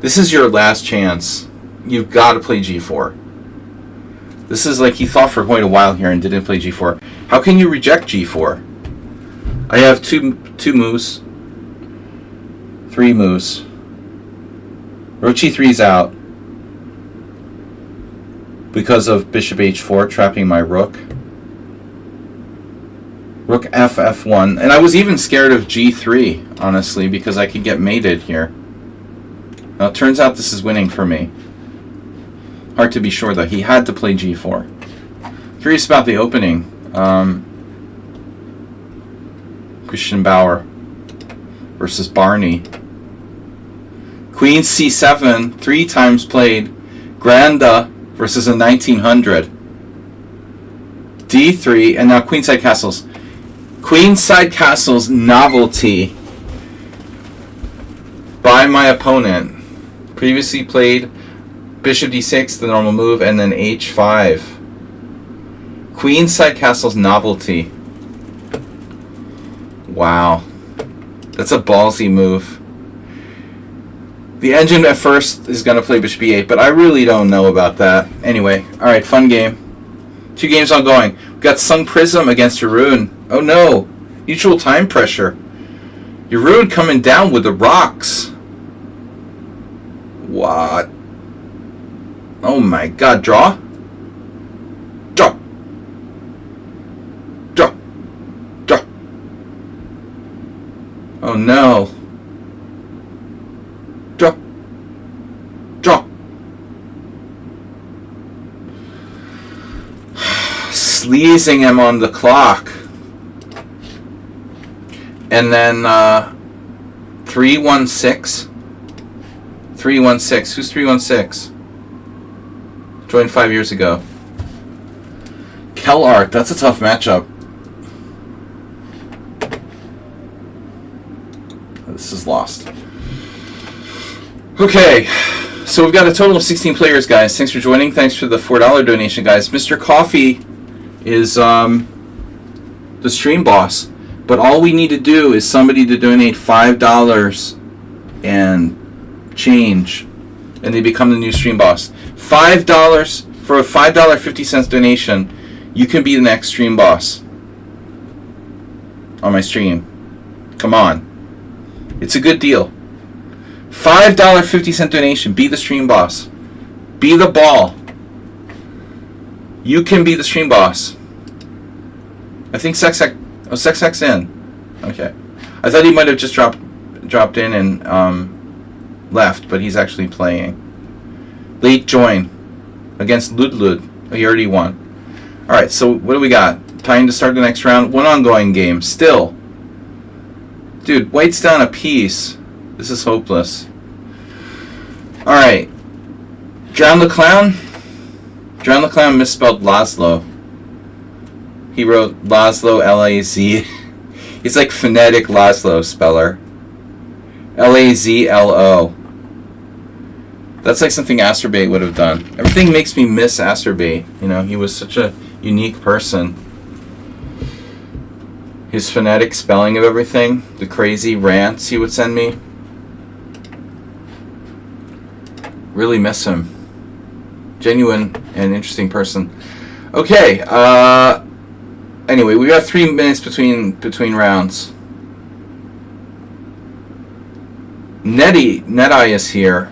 this is your last chance. You've got to play G4. This is like he thought for quite a while here and didn't play G4. How can you reject G4? I have two moves. 3 moves. Rook G3's out because of bishop H4 trapping my rook. Rook F, F1. And I was even scared of G3, honestly, because I could get mated here. Now it turns out this is winning for me. Hard to be sure, though. He had to play G4. Curious about the opening. Christian Bauer versus Barney. Queen C7, 3 times played. Granda versus a 1900. D3, and now queenside castles. Queenside castles novelty by my opponent. Previously played bishop d6, the normal move, and then h5. Queenside castles novelty. Wow. That's a ballsy move. The engine at first is going to play bishop e8, but I really don't know about that. Anyway, alright, fun game. 2 games ongoing. We've got Sung Prism against Haroon. Oh no! Mutual time pressure. Haroon coming down with the rocks. What? Oh my god, draw? Draw! Draw! Draw! Oh no. Draw! Draw! Sleazing him on the clock. And then 316. 316. Who's 316? Joined 5 years ago. Kellart, that's a tough matchup. This is lost. Okay, so we've got a total of 16 players, guys. Thanks for joining. Thanks for the $4 donation, guys. Mr. Coffee is the stream boss. But all we need to do is somebody to donate $5 and change, and they become the new stream boss. $5 for a $5.50 donation, you can be the next stream boss on my stream. Come on, it's a good deal. $5.50 donation, be the stream boss, be the ball. You can be the stream boss. I think Sex's in. Okay. I thought he might have just dropped in and left, but he's actually playing. Late join against Ludlud. Oh, he already won. Alright, so what do we got? Time to start the next round. 1 ongoing game. Still. Dude, White's down a piece. This is hopeless. Alright. Drown the Clown? Drown the Clown misspelled Laszlo. He wrote Laszlo, L-A-Z. He's like phonetic Laszlo speller. L-A-Z-L-O. That's like something Asterbait would have done. Everything makes me miss Asterbait. You know, he was such a unique person. His phonetic spelling of everything. The crazy rants he would send me. Really miss him. Genuine and interesting person. Okay, anyway, we got 3 minutes between rounds. NetEye is here,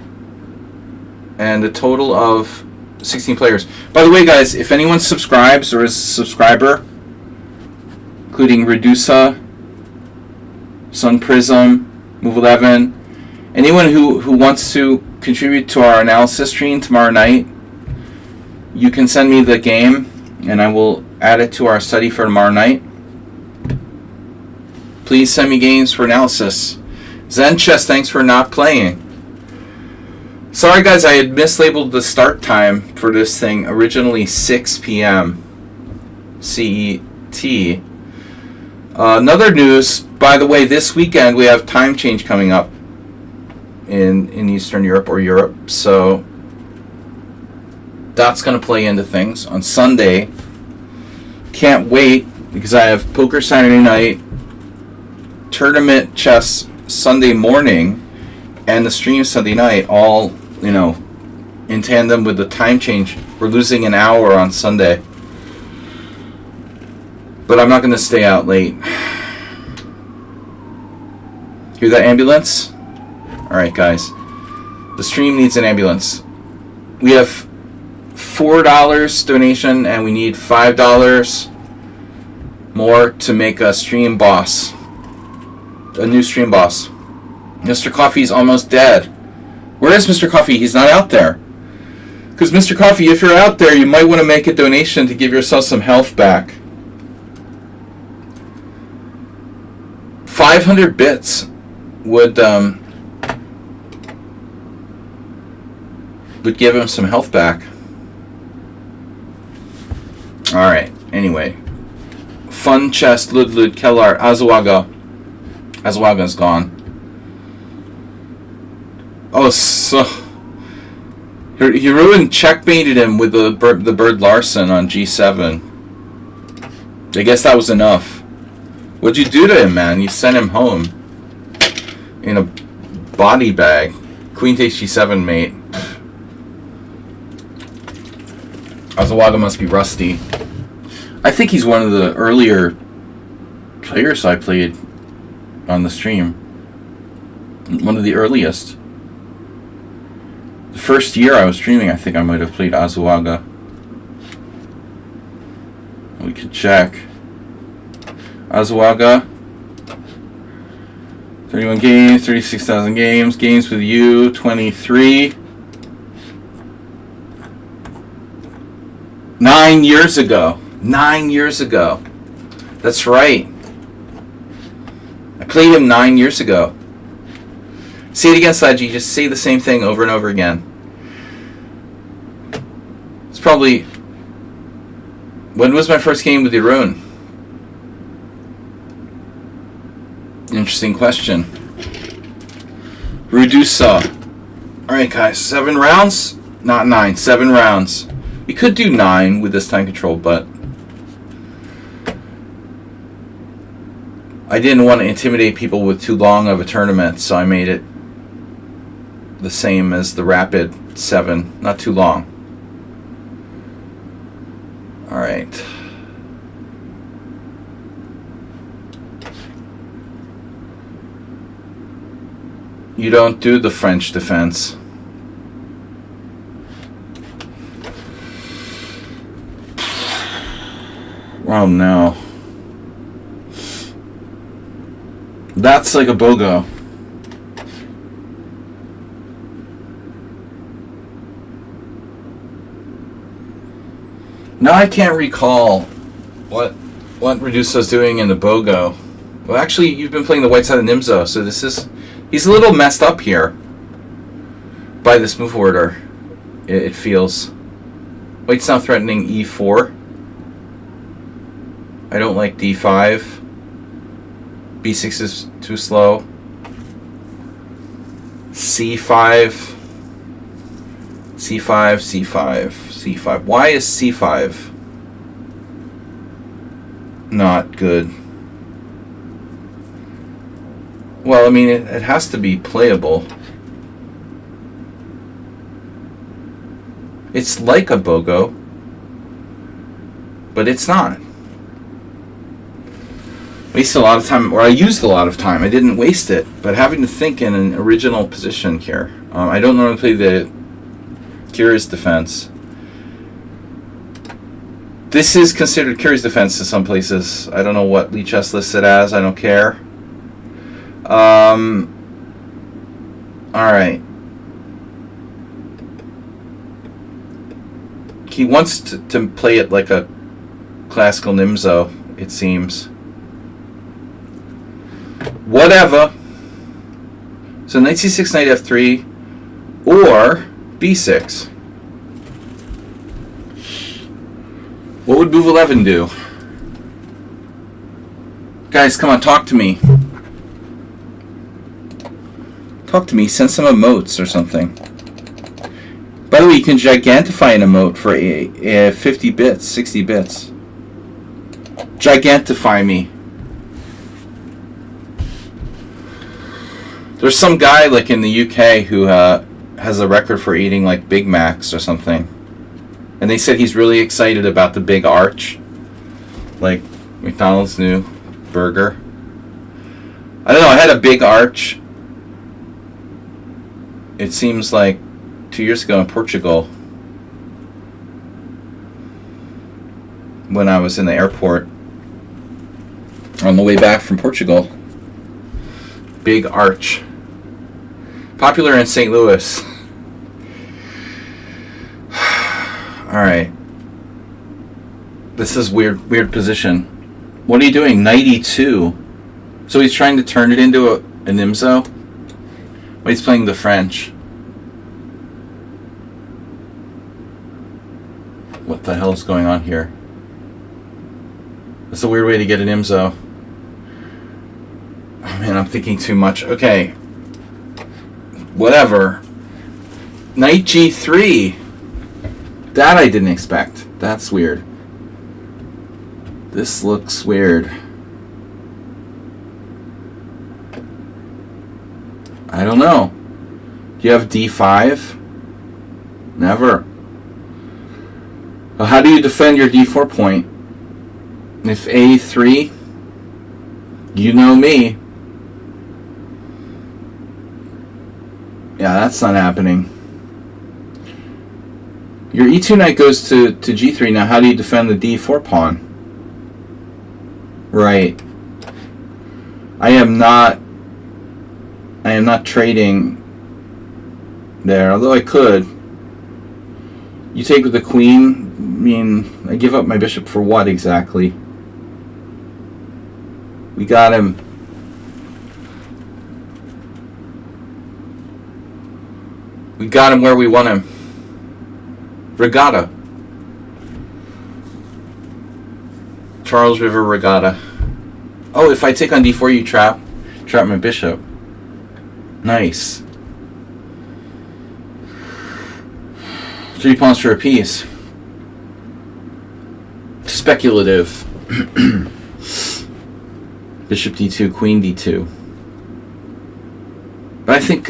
and a total of 16 players. By the way, guys, if anyone subscribes or is a subscriber, including Redusa, Sun Prism, Move 11, Anyone who wants to contribute to our analysis stream tomorrow night, you can send me the game, and I will add it to our study for tomorrow night. Please send me games for analysis. Zen Chess, thanks for not playing. Sorry guys, I had mislabeled the start time for this thing. Originally 6 p.m. CET. Another news, by the way, this weekend we have time change coming up in Eastern Europe or Europe, so that's going to play into things on Sunday. Can't wait because I have poker Saturday night, tournament chess Sunday morning, and the stream Sunday night, all, in tandem with the time change. We're losing an hour on Sunday. But I'm not going to stay out late. Hear that ambulance? Alright, guys. The stream needs an ambulance. We have $4 donation, and we need $5 more to make a stream boss. A new stream boss. Mr. Coffee's almost dead. Where is Mr. Coffee? He's not out there. Because Mr. Coffee, if you're out there, you might want to make a donation to give yourself some health back. 500 bits would give him some health back. Alright, anyway. Fun Chest, Ludlud, Kellar, Azuaga. Azuaga's gone. Oh, so... He ruined, checkmated him with the Bird Larson on G7. I guess that was enough. What'd you do to him, man? You sent him home in a body bag. Queen takes G7, mate. Azuaga must be rusty. I think he's one of the earlier players I played on the stream. One of the earliest. The first year I was streaming, I think I might have played Azuaga. We could check. Azuaga. 31 games, 36,000 games. Games with you, 23. 9 years ago. 9 years ago. That's right. I played him 9 years ago. Say it again, Saji. Just say the same thing over and over again. It's probably... When was my first game with Irun? Interesting question. Rudusa. Alright, guys. 7 rounds? Not 9. 7 rounds. We could do 9 with this time control, but... I didn't want to intimidate people with too long of a tournament, so I made it the same as the Rapid 7. Not too long. Alright. You don't do the French defense. Oh no. That's like a BOGO. Now I can't recall what Redusa's doing in the BOGO. Well, actually, you've been playing the white side of Nimzo, so this is... He's a little messed up here by this move order, it feels. White's now threatening E4. I don't like D5. B6 is too slow. C5. C5, C5, C5. Why is C5 not good? Well, I mean, it has to be playable. It's like a BOGO, but it's not. Wasted a lot of time, or I used a lot of time. I didn't waste it, but having to think in an original position here. I don't normally play the Curious defense. This is considered Curious defense in some places. I don't know what Lichess lists it as. I don't care. Alright. He wants to play it like a classical Nimzo, it seems. Whatever. So knight c6, knight f3, or b6. What would move 11 do? Guys, come on, talk to me. Talk to me, send some emotes or something. By the way, you can gigantify an emote for 50 bits, 60 bits. Gigantify me. There's some guy like in the UK who has a record for eating like Big Macs or something. And they said he's really excited about the big arch. Like McDonald's new burger. I don't know, I had a big arch. It seems like 2 years ago in Portugal when I was in the airport on the way back from Portugal. Big arch. Popular in St. Louis. Alright. This is weird position. What are you doing? Knight e2. So he's trying to turn it into a Nimzo? Well, he's playing the French. What the hell is going on here? That's a weird way to get an Nimzo. Oh man, I'm thinking too much. Okay. Whatever. Knight g3. That I didn't expect. That's weird. This looks weird. I don't know. Do you have d5? Never. Well, how do you defend your d4 point? If a3, you know me. Yeah, that's not happening. Your e2 knight goes to g3. Now, how do you defend the d4 pawn? Right. I am not trading there, although I could. You take with the queen. I mean, I give up my bishop for what exactly? We got him. We got him where we want him. Regatta. Charles River Regatta. Oh, if I take on d4, you trap my bishop. Nice. 3 pawns for a piece. Speculative. Bishop d2, queen d2. But I think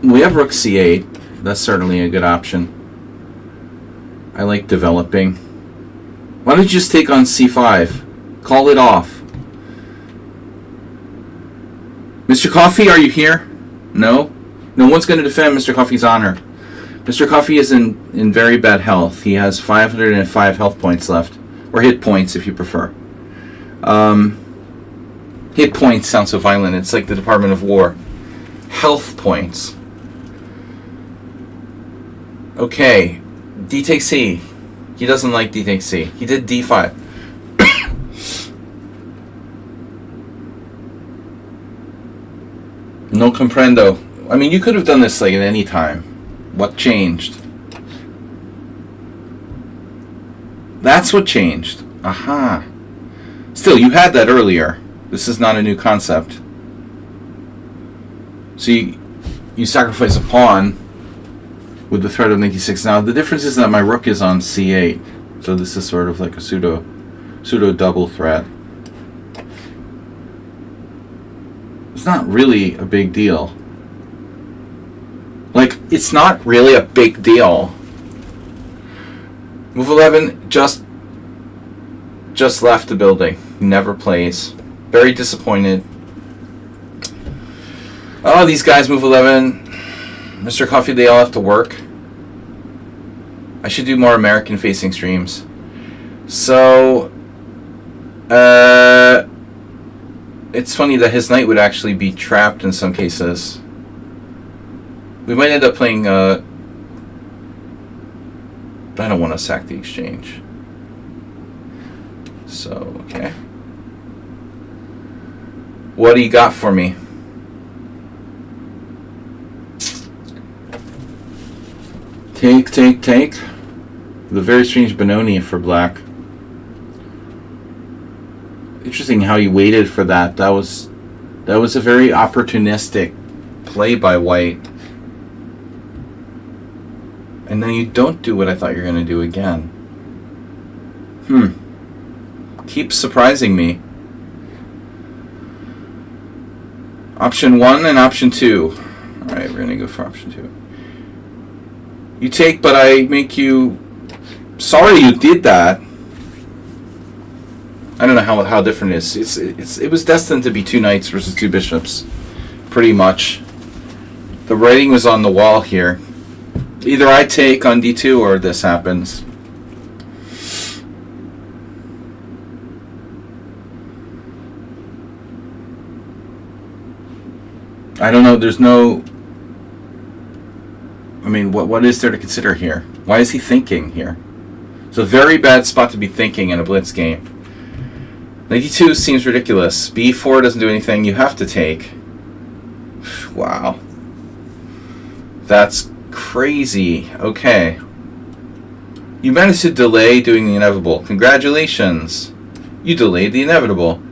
we have rook c8. That's certainly a good option. I like developing. Why don't you just take on c5? Call it off. Mr. Coffee, are you here? No? No one's going to defend Mr. Coffee's honor. Mr. Coffee is in very bad health. He has 505 health points left. Or hit points, if you prefer. Hit points sounds so violent. It's like the Department of War. Health points. Okay. D takes C. He doesn't like D takes C. He did D5. No comprendo. I mean, you could have done this like at any time. What changed? That's what changed. Aha. Still, you had that earlier. This is not a new concept. So you sacrifice a pawn with the threat of knight d6. Now, the difference is that my rook is on c8. So this is sort of like a pseudo double threat. It's not really a big deal. Like, it's not really a big deal. Move 11 just left the building. Never plays. Very disappointed. Oh, these guys move 11. Mr. Coffee, they all have to work. I should do more American-facing streams. So, it's funny that his knight would actually be trapped in some cases. We might end up playing... I don't want to sack the exchange. So, okay. What do you got for me? Take. The very strange Benoni for black. Interesting how he waited for that. That was a very opportunistic play by white. And then you don't do what I thought you were going to do again. Keeps surprising me. Option 1 and option 2. Alright, we're going to go for option 2. You take, but I make you... Sorry you did that. I don't know how different it is. It was destined to be 2 knights versus 2 bishops. Pretty much. The writing was on the wall here. Either I take on d2 or this happens. I don't know, there's no... I mean, what is there to consider here? Why is he thinking here? It's a very bad spot to be thinking in a blitz game. Knight d2 seems ridiculous. b4 doesn't do anything, you have to take. Wow. That's crazy. Okay. You managed to delay doing the inevitable. Congratulations. You delayed the inevitable.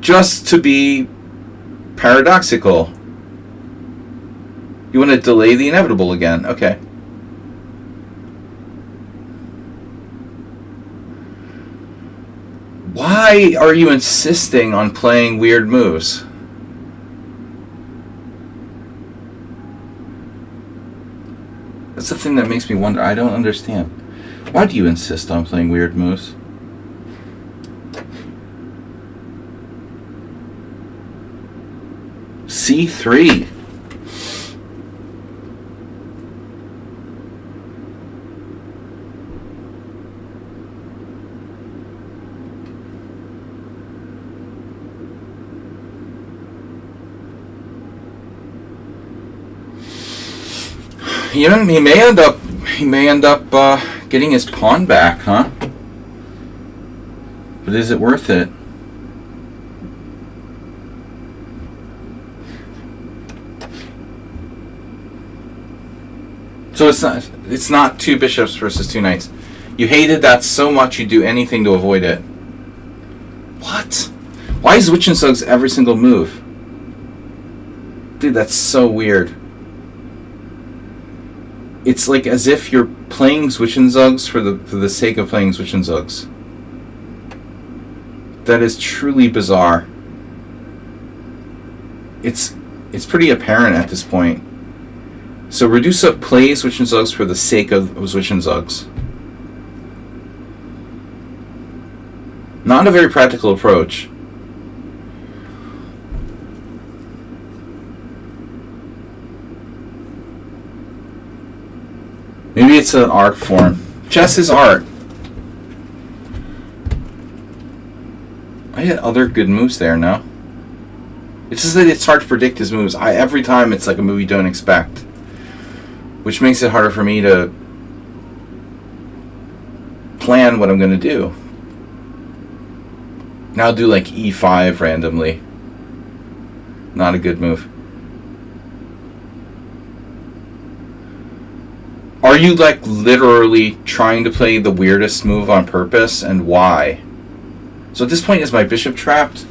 Just to be paradoxical. You want to delay the inevitable again. Okay. Why are you insisting on playing weird moves? That's the thing that makes me wonder. I don't understand. Why do you insist on playing weird moves? C3. You know, he may end up getting his pawn back, huh? But is it worth it? So it's not 2 bishops versus 2 knights. You hated that so much you'd do anything to avoid it. What? Why is Witch and Suggs every single move? Dude, that's so weird. It's like as if you're playing Zwischenzugs for the sake of playing Zwischenzugs. That is truly bizarre. It's pretty apparent at this point. So Redusa plays Zwischenzugs for the sake of Zwischenzugs. Not a very practical approach. Maybe it's an art form. Chess is art. I had other good moves there, no? It's just that it's hard to predict his moves. Every time it's like a move you don't expect. Which makes it harder for me to plan what I'm going to do. Now I'll do like e5 randomly. Not a good move. Are you like literally trying to play the weirdest move on purpose, and why? So at this point, is my bishop trapped?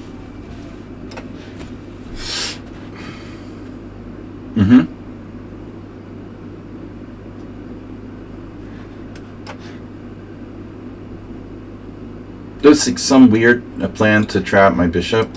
There's like some weird plan to trap my bishop.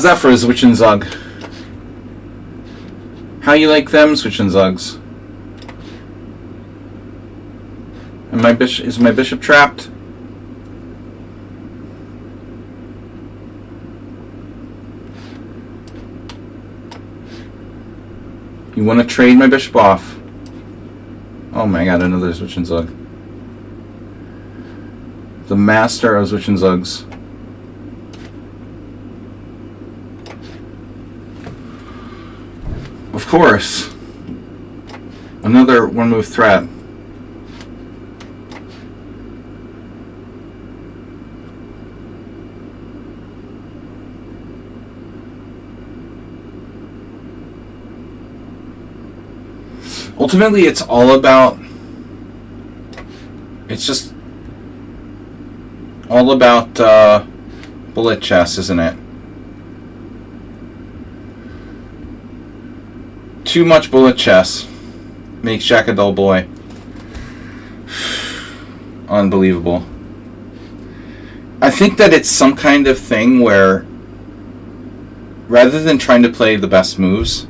How's that for a Zwitch and Zug? How you like them, Zwitch and Zugs? And is my bishop trapped? You want to trade my bishop off? Oh my god, another Zwitch and Zug. The master of Zwitch and Zugs. Of course. Another one-move threat. Ultimately, it's just all about bullet chess, isn't it? Too much bullet chess makes Jack a dull boy. Unbelievable. I think that it's some kind of thing where rather than trying to play the best moves,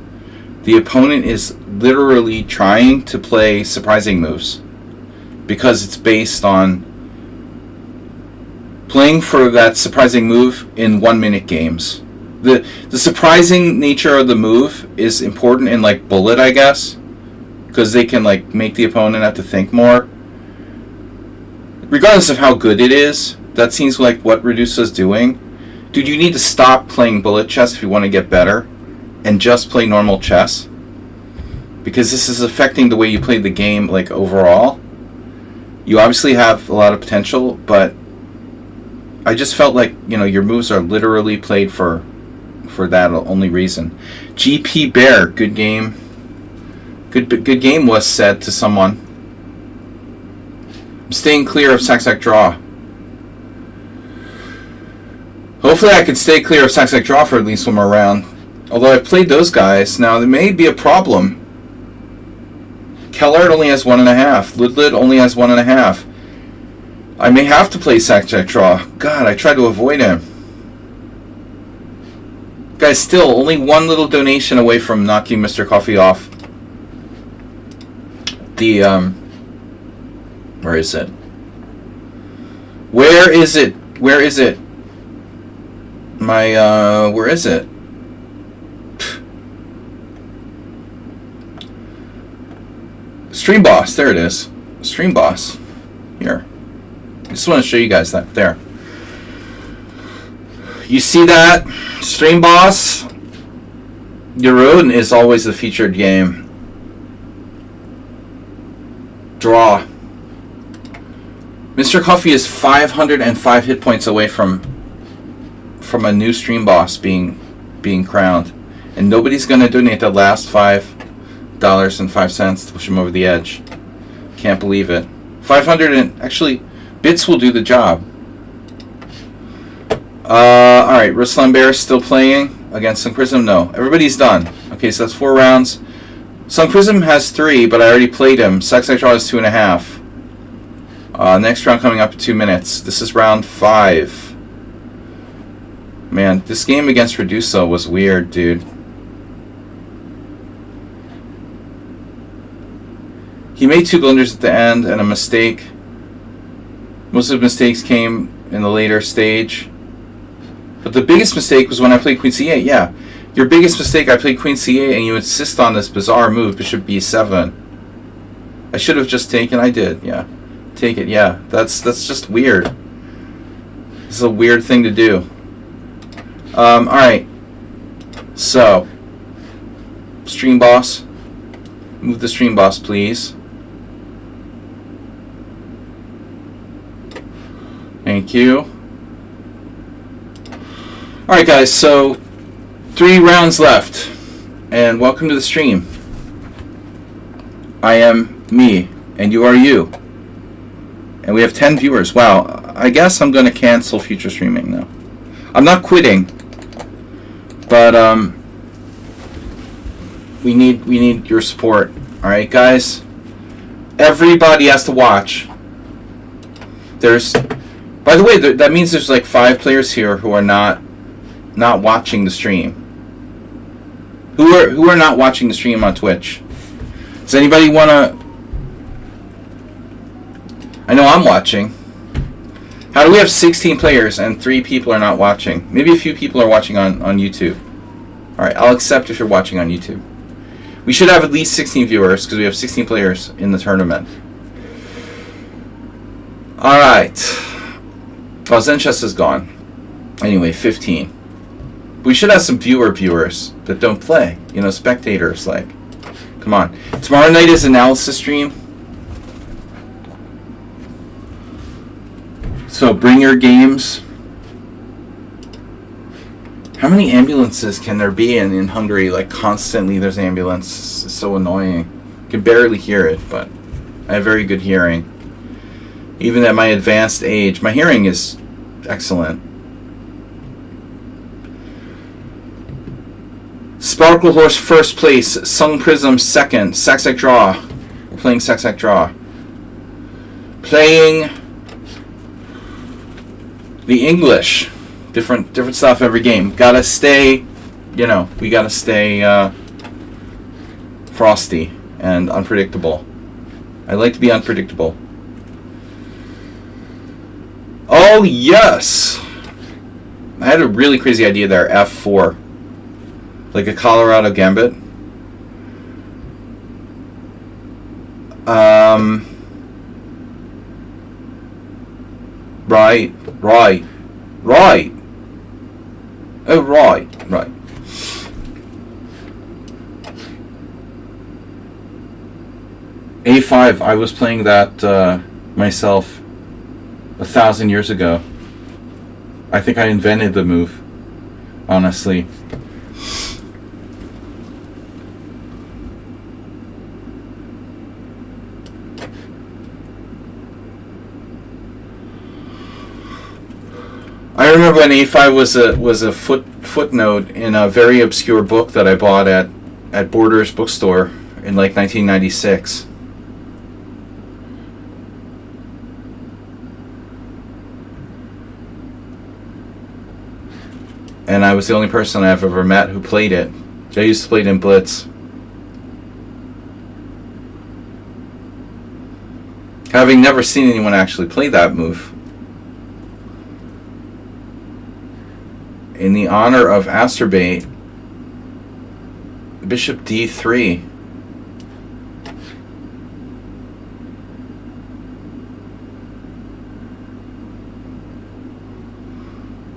the opponent is literally trying to play surprising moves because it's based on playing for that surprising move in 1 minute games. The surprising nature of the move is important in like bullet, I guess, because they can like make the opponent have to think more. Regardless of how good it is, that seems like what Redusa's doing. Dude, you need to stop playing bullet chess if you want to get better and just play normal chess, because this is affecting the way you play the game like overall. You obviously have a lot of potential, but I just felt like, you know, your moves are literally played for that only reason. GP Bear, good game. Good game was said to someone. I'm staying clear of sack draw. Hopefully I can stay clear of sack draw for at least one more round. Although I've played those guys, now there may be a problem. Kellard only has 1.5. Ludlid only has 1.5. I may have to play sack draw. God, I tried to avoid him. Guys, still only one little donation away from knocking Mr. Coffee off. The where is it? Where is it? Where is it? My where is it? Stream Boss, there it is. Stream Boss. Here. I just want to show you guys that. There. You see that? Stream Boss? Your Rodent is always the featured game. Draw. Mr. Coffee is 505 hit points away from a new Stream Boss being crowned. And nobody's going to donate the last $5.05 to push him over the edge. Can't believe it. 500 and actually bits will do the job. Alright, Ruslan Bear is still playing against Sun Prism? No. Everybody's done. Okay, so that's 4 rounds. Sun Prism has 3, but I already played him. Sack Draw is 2.5. Next round coming up in 2 minutes. This is round 5. Man, this game against Redusa was weird, dude. He made 2 blunders at the end and a mistake. Most of the mistakes came in the later stage. But the biggest mistake was when I played Queen C8. Yeah, your biggest mistake, I played Queen C8 and you insist on this bizarre move, Bishop B7. I should have just taken, I did, yeah. Take it, yeah. That's just weird. This is a weird thing to do. Alright. So, Stream Boss. Move the Stream Boss, please. Thank you. Alright guys, so 3 rounds left. And welcome to the stream. I am me, and you are you. And we have 10 viewers. Wow, I guess I'm going to cancel future streaming now. I'm not quitting. But we need your support. Alright guys? Everybody has to watch. By the way, that means there's like 5 players here who are not not watching the stream? Who are not watching the stream on Twitch? Does anybody want to? I know I'm watching. How do we have 16 players and 3 people are not watching? Maybe a few people are watching on YouTube. Alright, I'll accept if you're watching on YouTube. We should have at least 16 viewers because we have 16 players in the tournament. Alright. Oh, Zen Chess is gone. Anyway, 15. We should have some viewers that don't play. You know, spectators, like. Come on. Tomorrow night is analysis stream. So bring your games. How many ambulances can there be in Hungary? Like constantly there's ambulance. It's so annoying. I can barely hear it, but I have very good hearing. Even at my advanced age, my hearing is excellent. Sparkle Horse first place, Sung Prism second, Sac draw. We're playing Sac draw. Playing the English. Different stuff every game. Gotta stay, you know, we gotta stay frosty and unpredictable. I like to be unpredictable. Oh, yes! I had a really crazy idea there, F4. Like a Colorado Gambit. Right. Oh, right. A5, I was playing that myself 1,000 years ago. I think I invented the move, honestly. I remember when A5 was a footnote in a very obscure book that I bought at Borders bookstore in like 1996. And I was the only person I've ever met who played it. I used to play it in Blitz. Having never seen anyone actually play that move. In the honor of Asterbate, Bishop D3.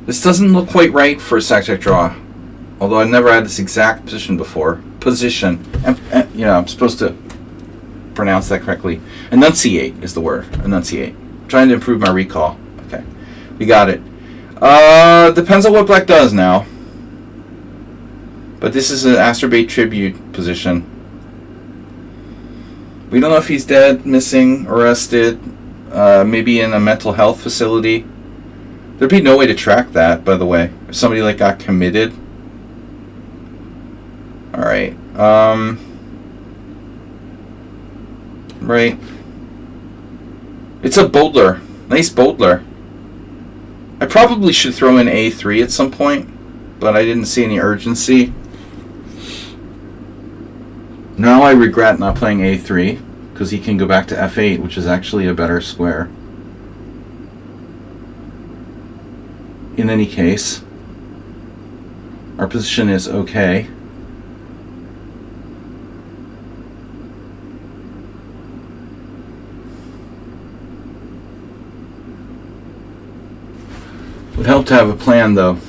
This doesn't look quite right for a Sac draw, although I've never had this exact position before. Position. You know, I'm supposed to pronounce that correctly. Enunciate is the word. Enunciate. I'm trying to improve my recall. Okay. We got it. Depends on what black does now. But this is an Asterbate tribute position. We don't know if he's dead, missing, arrested, maybe in a mental health facility. There'd be no way to track that, by the way. If somebody like got committed. Alright. Right. It's a Bodler. Nice Bodler. I probably should throw in A3 at some point, but I didn't see any urgency. Now I regret not playing A3, because he can go back to F8, which is actually a better square. In any case, our position is okay. Would help to have a plan, though.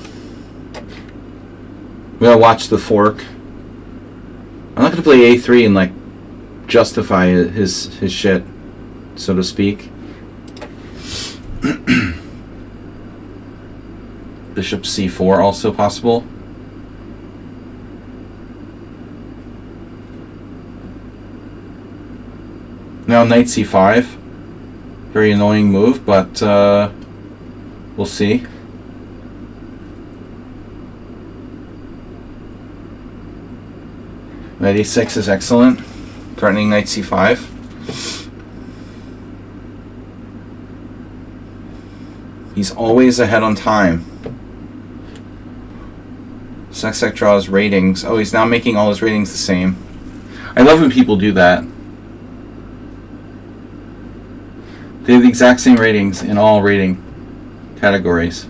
We gotta watch the fork. I'm not gonna play A3 and like justify his shit, so to speak. Bishop C4 also possible. Now Knight C5. Very annoying move, but we'll see. Knight A6 is excellent. Threatening Knight C5. He's always ahead on time. Sextech draws ratings. Oh, he's now making all his ratings the same. I love when people do that. They have the exact same ratings in all rating categories.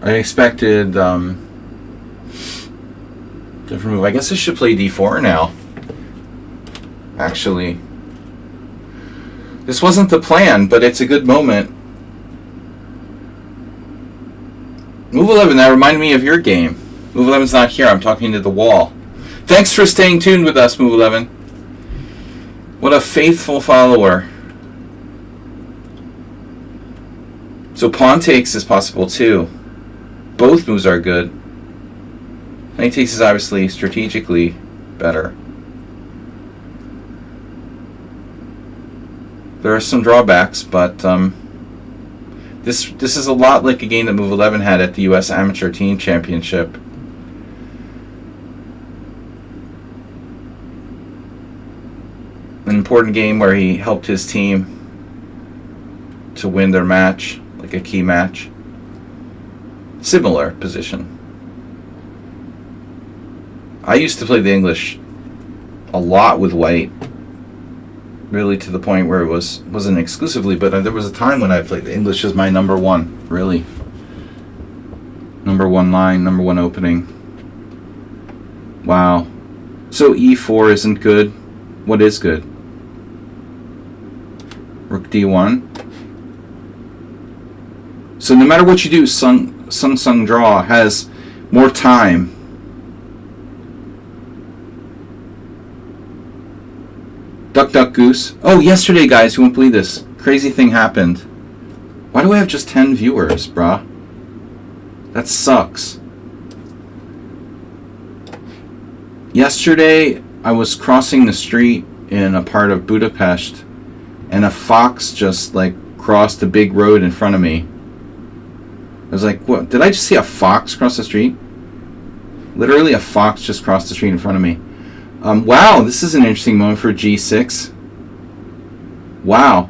I expected different move. I guess I should play d4 now. Actually, this wasn't the plan, but it's a good moment. Move 11, that reminded me of your game. Move 11's not here. I'm talking to the wall. Thanks for staying tuned with us, Move 11. What a faithful follower. So pawn takes is possible too. Both moves are good. Knight takes is obviously strategically better. There are some drawbacks, but this is a lot like a game that Move 11 had at the U.S. Amateur Team Championship. An important game where he helped his team to win their match, like a key match. Similar position. I used to play the English a lot with white, really to the point where it wasn't exclusively, but there was a time when I played the English as my number one, really. Number one line, number one opening. Wow. So e4 isn't good. What is good? Rook d1. So no matter what you do, Sung draw has more time. Duck, duck, goose. Oh, yesterday, guys, you won't believe this. Crazy thing happened. Why do I have just 10 viewers, brah? That sucks. Yesterday, I was crossing the street in a part of Budapest, and a fox just, like, crossed a big road in front of me. I was like, what? Did I just see a fox cross the street? Literally a fox just crossed the street in front of me. Wow, this is an interesting moment for g6. Wow.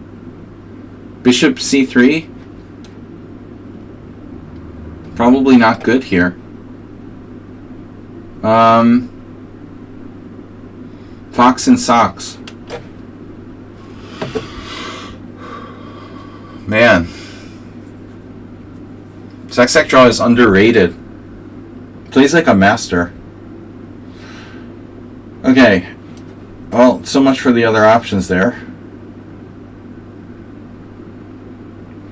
Bishop c3. Probably not good here. Fox and socks. Man. Sextech draw is underrated. Plays like a master. Okay. Well, so much for the other options there.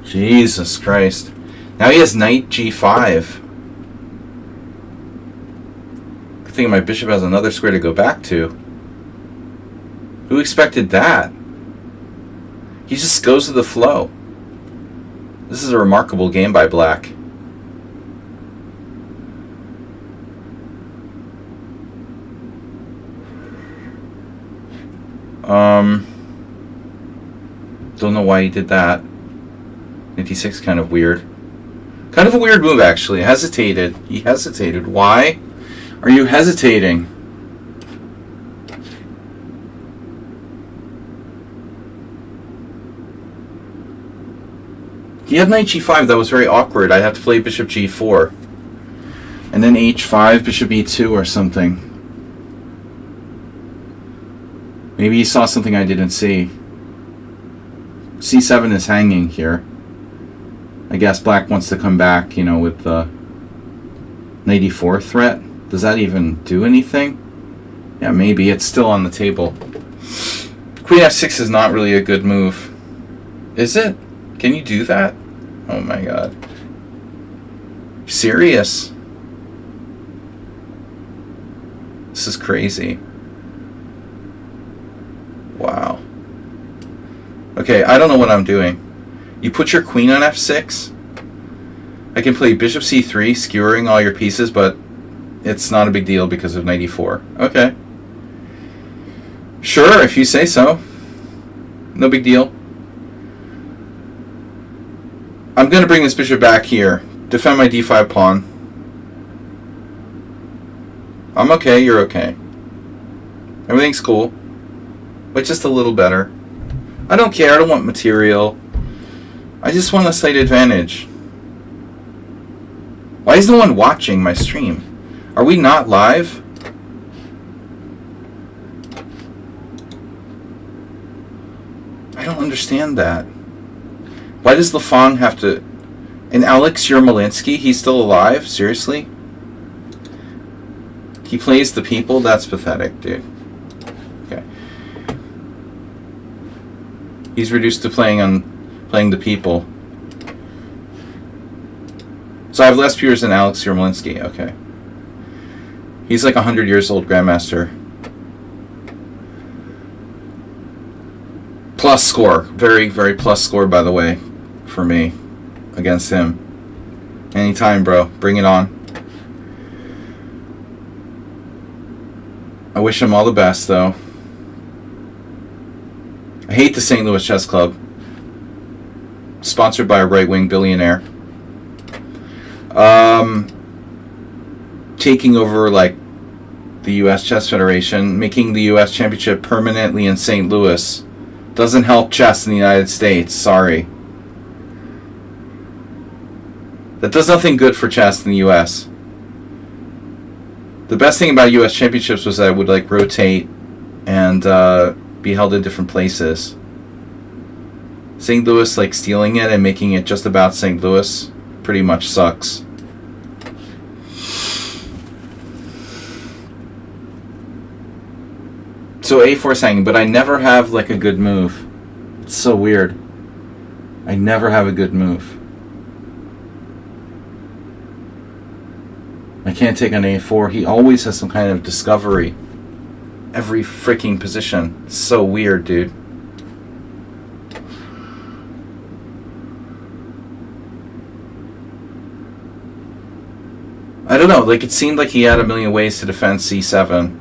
Jesus Christ. Now he has knight g5. Good thing my bishop has another square to go back to. Who expected that? He just goes with the flow. This is a remarkable game by Black. Don't know why he did that. 96, kind of weird. Kind of a weird move, actually. Hesitated. He hesitated. Why are you hesitating? He had knight g5. That was very awkward. I'd have to play bishop g4. And then h5, bishop e2 or something. Maybe he saw something I didn't see. c7 is hanging here. I guess Black wants to come back, you know, with the knight e4 threat. Does that even do anything? Yeah, maybe. It's still on the table. Queen f6 is not really a good move. Is it? Can you do that? Oh my god. Serious? This is crazy. Wow. Okay, I don't know what I'm doing. You put your queen on f6. I can play bishop c3, skewering all your pieces, but it's not a big deal because of knight e4. Okay. Sure, if you say so. No big deal. I'm going to bring this bishop back here. Defend my d5 pawn. I'm okay, you're okay. Everything's cool. But just a little better. I don't care, I don't want material. I just want a slight advantage. Why is no one watching my stream? Are we not live? I don't understand that. Why does LaFong have to... And Alex Yermolinsky, he's still alive? Seriously? He plays the people? That's pathetic, dude. Okay. He's reduced to playing the people. So I have less viewers than Alex Yermolinsky. Okay. He's like 100 years old Grandmaster. Plus score. Very, very plus score, by the way, for me against him. Anytime, bro. Bring it on. I wish him all the best, though. I hate the St. Louis Chess Club. Sponsored by a right-wing billionaire. Taking over, like, the U.S. Chess Federation, making the U.S. Championship permanently in St. Louis. Doesn't help chess in the United States. Sorry. That does nothing good for chess in the U.S. The best thing about U.S. Championships was that it would, like, rotate and be held in different places. St. Louis, like, stealing it and making it just about St. Louis pretty much sucks. So A4's hanging, but I never have, like, a good move. It's so weird. I never have a good move. I can't take on A4. He always has some kind of discovery. Every freaking position. It's so weird, dude. I don't know, like, it seemed like he had a million ways to defend C7.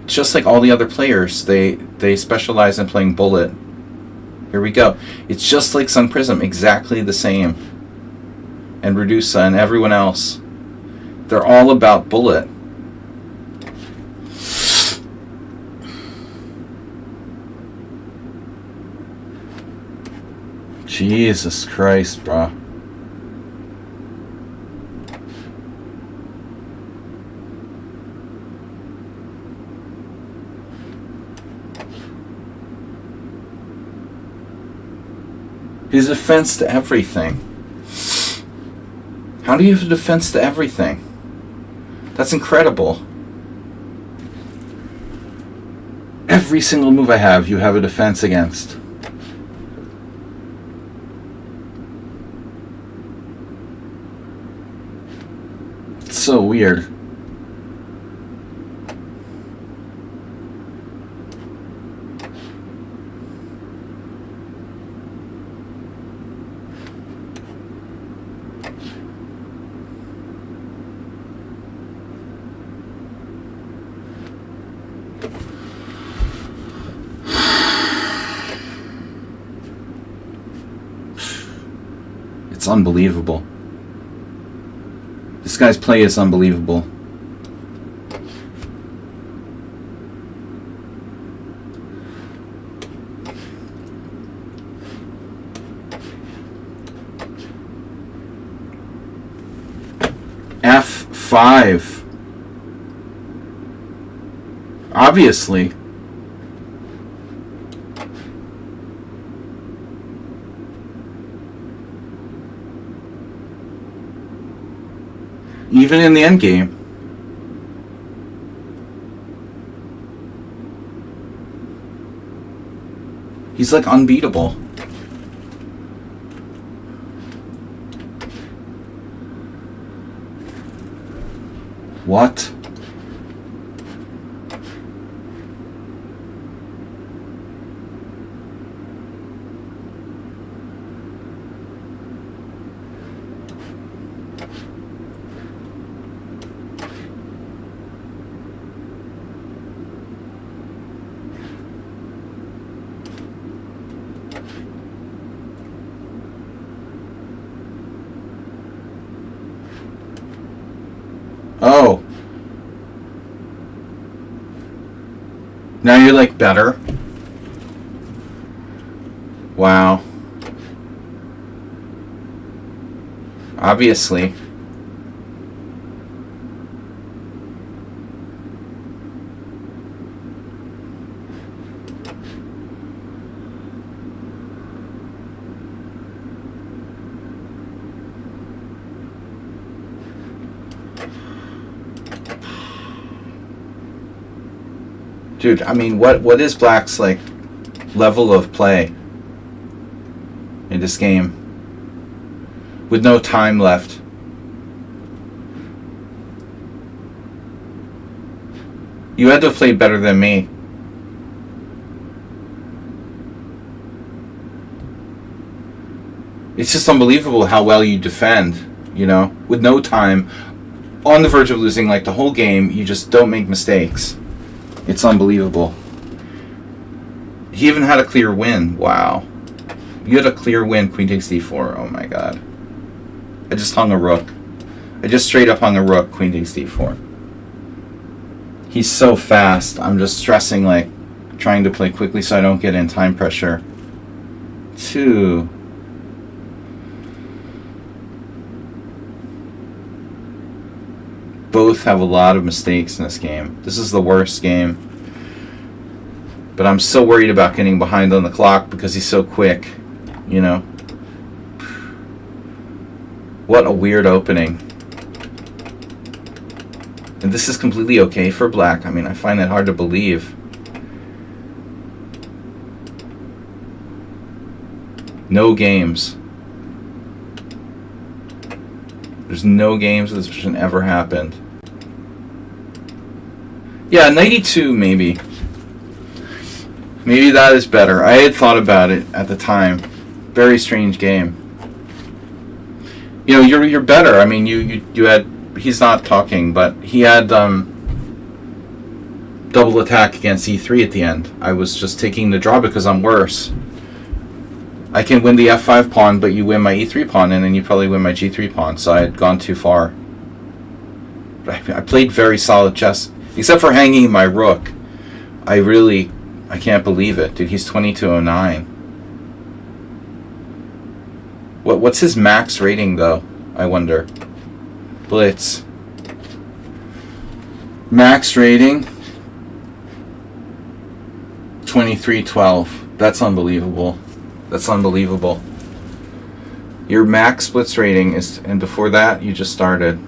Just like all the other players, they specialize in playing bullet. Here we go. It's just like Sun Prism, exactly the same. And Redusa and everyone else. They're all about bullet. Jesus Christ, bro. His defense to everything. How do you have a defense to everything? That's incredible. Every single move I have, you have a defense against. It's so weird. It's unbelievable. This guy's play is unbelievable. F5. Obviously. Even in the endgame. He's like unbeatable. What? Oh. Now you're like better? Wow. Obviously. Dude, I mean, what is Black's, like, level of play in this game? With no time left. You had to have played better than me. It's just unbelievable how well you defend, you know? With no time, on the verge of losing, like, the whole game, you just don't make mistakes. It's unbelievable. He even had a clear win. Wow. You had a clear win, queen takes d4. Oh my god. I just hung a rook. I just straight up hung a rook, queen takes d4. He's so fast. I'm just stressing, like, trying to play quickly so I don't get in time pressure. 2. Both have a lot of mistakes in this game. This is the worst game. But I'm so worried about getting behind on the clock because he's so quick, you know. What a weird opening. And this is completely okay for Black. I mean, I find that hard to believe. No games. There's no games where this position ever happened. Yeah, 92 maybe. Maybe that is better. I had thought about it at the time. Very strange game. You know, you're better. I mean, you had. He's not talking, but he had double attack against e3 at the end. I was just taking the draw because I'm worse. I can win the f5 pawn, but you win my e3 pawn, and then you probably win my g3 pawn. So I had gone too far. I played very solid chess, except for hanging my rook. I can't believe it, dude. He's 2209. What's his max rating though? I wonder. Blitz. Max rating 2312. That's unbelievable. That's unbelievable. Your max blitz rating is, and before that you just started.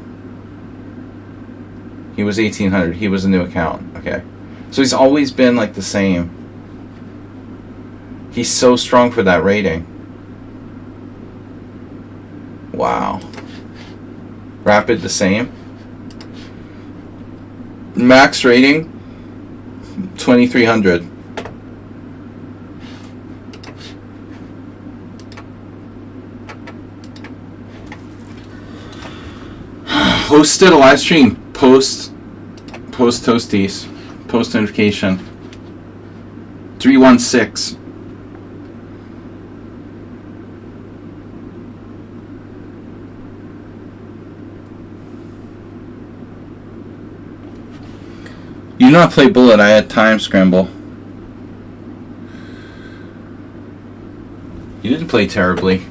He was 1800. He was a new account. Okay. So he's always been like the same. He's so strong for that rating. Wow. Rapid the same. Max rating 2300. Hosted a live stream post Toasties, post notification. 316. You not play Bullet, I had Time Scramble. You didn't play terribly.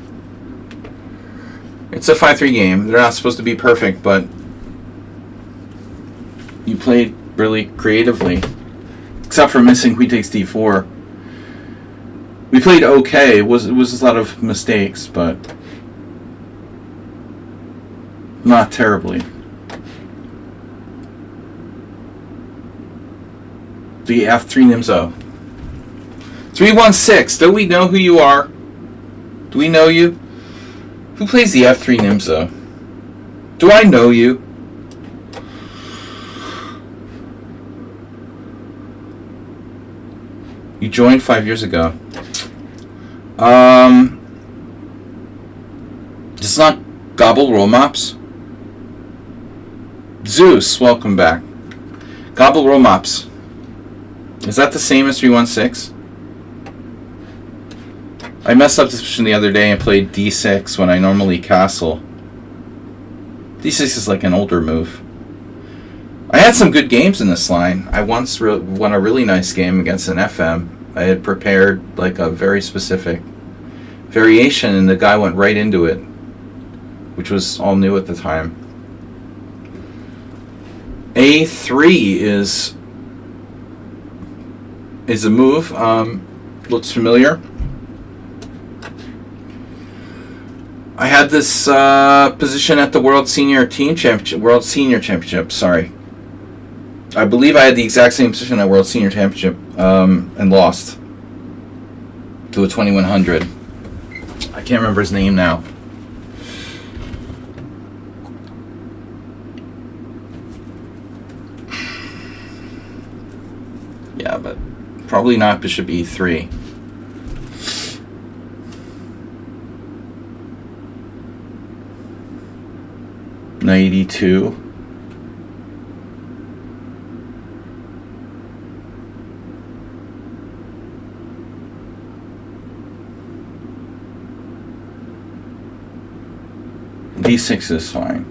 It's a 5-3 game. They're not supposed to be perfect, but you played really creatively. Except for missing queen takes d4. We played okay. It was a lot of mistakes, but not terribly. The f3 Nimzo. 316. Do we know who you are? Do we know you? Who plays the f3 Nimzo? Do I know you? You joined 5 years ago. This is not Gobble Romops? Zeus, welcome back. Gobble Romops. Is that the same as 316? I messed up this position the other day and played d6 when I normally castle. d6 is like an older move. I had some good games in this line. I once won a really nice game against an FM. I had prepared like a very specific variation, and the guy went right into it, which was all new at the time. A3 is a move. Looks familiar. I had this position at the World Senior Championship. Sorry, I believe I had the exact same position at World Senior Championship and lost to a 2100. I can't remember his name now. Yeah, but probably not Bishop E3. Knight E2. D6 is fine.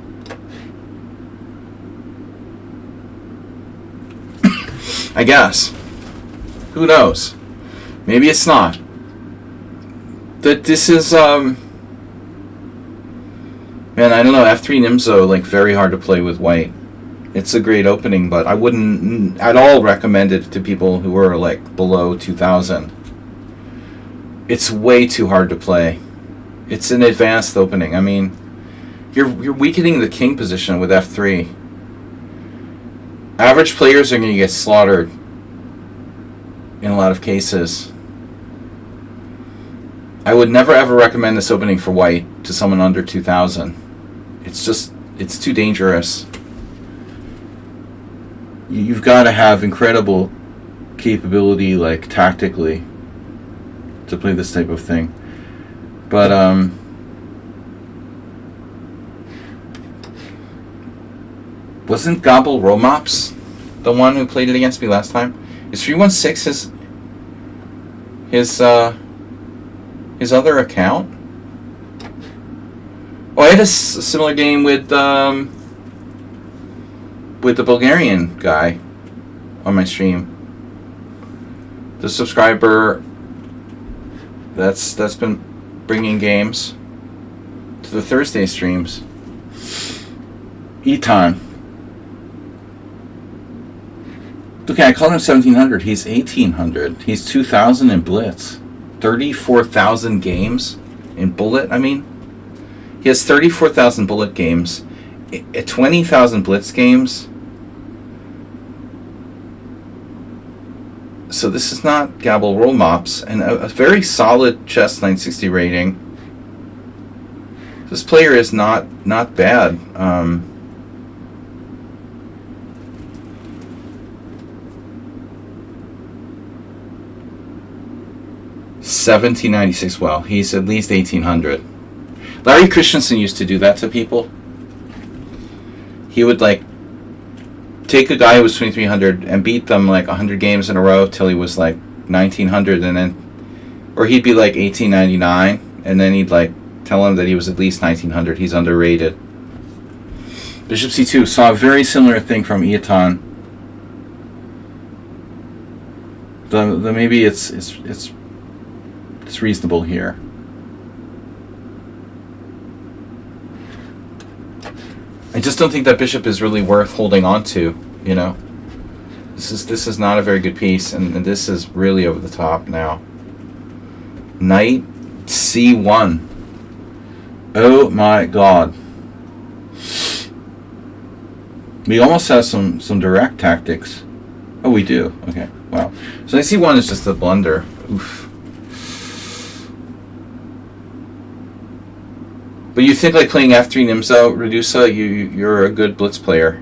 I guess. Who knows? Maybe it's not. That this is man, I don't know, F3 Nimzo, like, very hard to play with white. It's a great opening, but I wouldn't at all recommend it to people who are, like, below 2000. It's way too hard to play. It's an advanced opening. I mean, you're weakening the king position with F3. Average players are going to get slaughtered in a lot of cases. I would never ever recommend this opening for white to someone under 2000. It's too dangerous. You've got to have incredible capability, like, tactically, to play this type of thing. But wasn't Gobble Romops the one who played it against me last time? Is 316 his other account? Oh, I had a similar game with the Bulgarian guy on my stream. The subscriber that's been bringing games to the Thursday streams. Eton. Okay, I called him 1700. He's 1800. He's 2000 in Blitz. 34,000 games in Bullet. I mean, he has 34,000 Bullet games. At 20,000 Blitz games. So this is not Gabble Roll Mops, and a very solid chess 960 rating. This player is not bad. 1796. Well, he's at least 1800. Larry Christensen used to do that to people. He would, like, take a guy who was 2300 and beat them like 100 games in a row till he was like 1900, and then, or he'd be like 1899, and then he'd like tell him that he was at least 1900. He's underrated. Bishop C2 saw a very similar thing from Eton. The maybe it's reasonable here. I just don't think that bishop is really worth holding on to, you know. This is not a very good piece, and this is really over the top now. Knight C1. Oh my god. We almost have some direct tactics. Oh, we do. Okay, wow. So Knight C1 is just a blunder. Oof. But you think, like, playing F3 Nimzo Redusa, you're a good blitz player.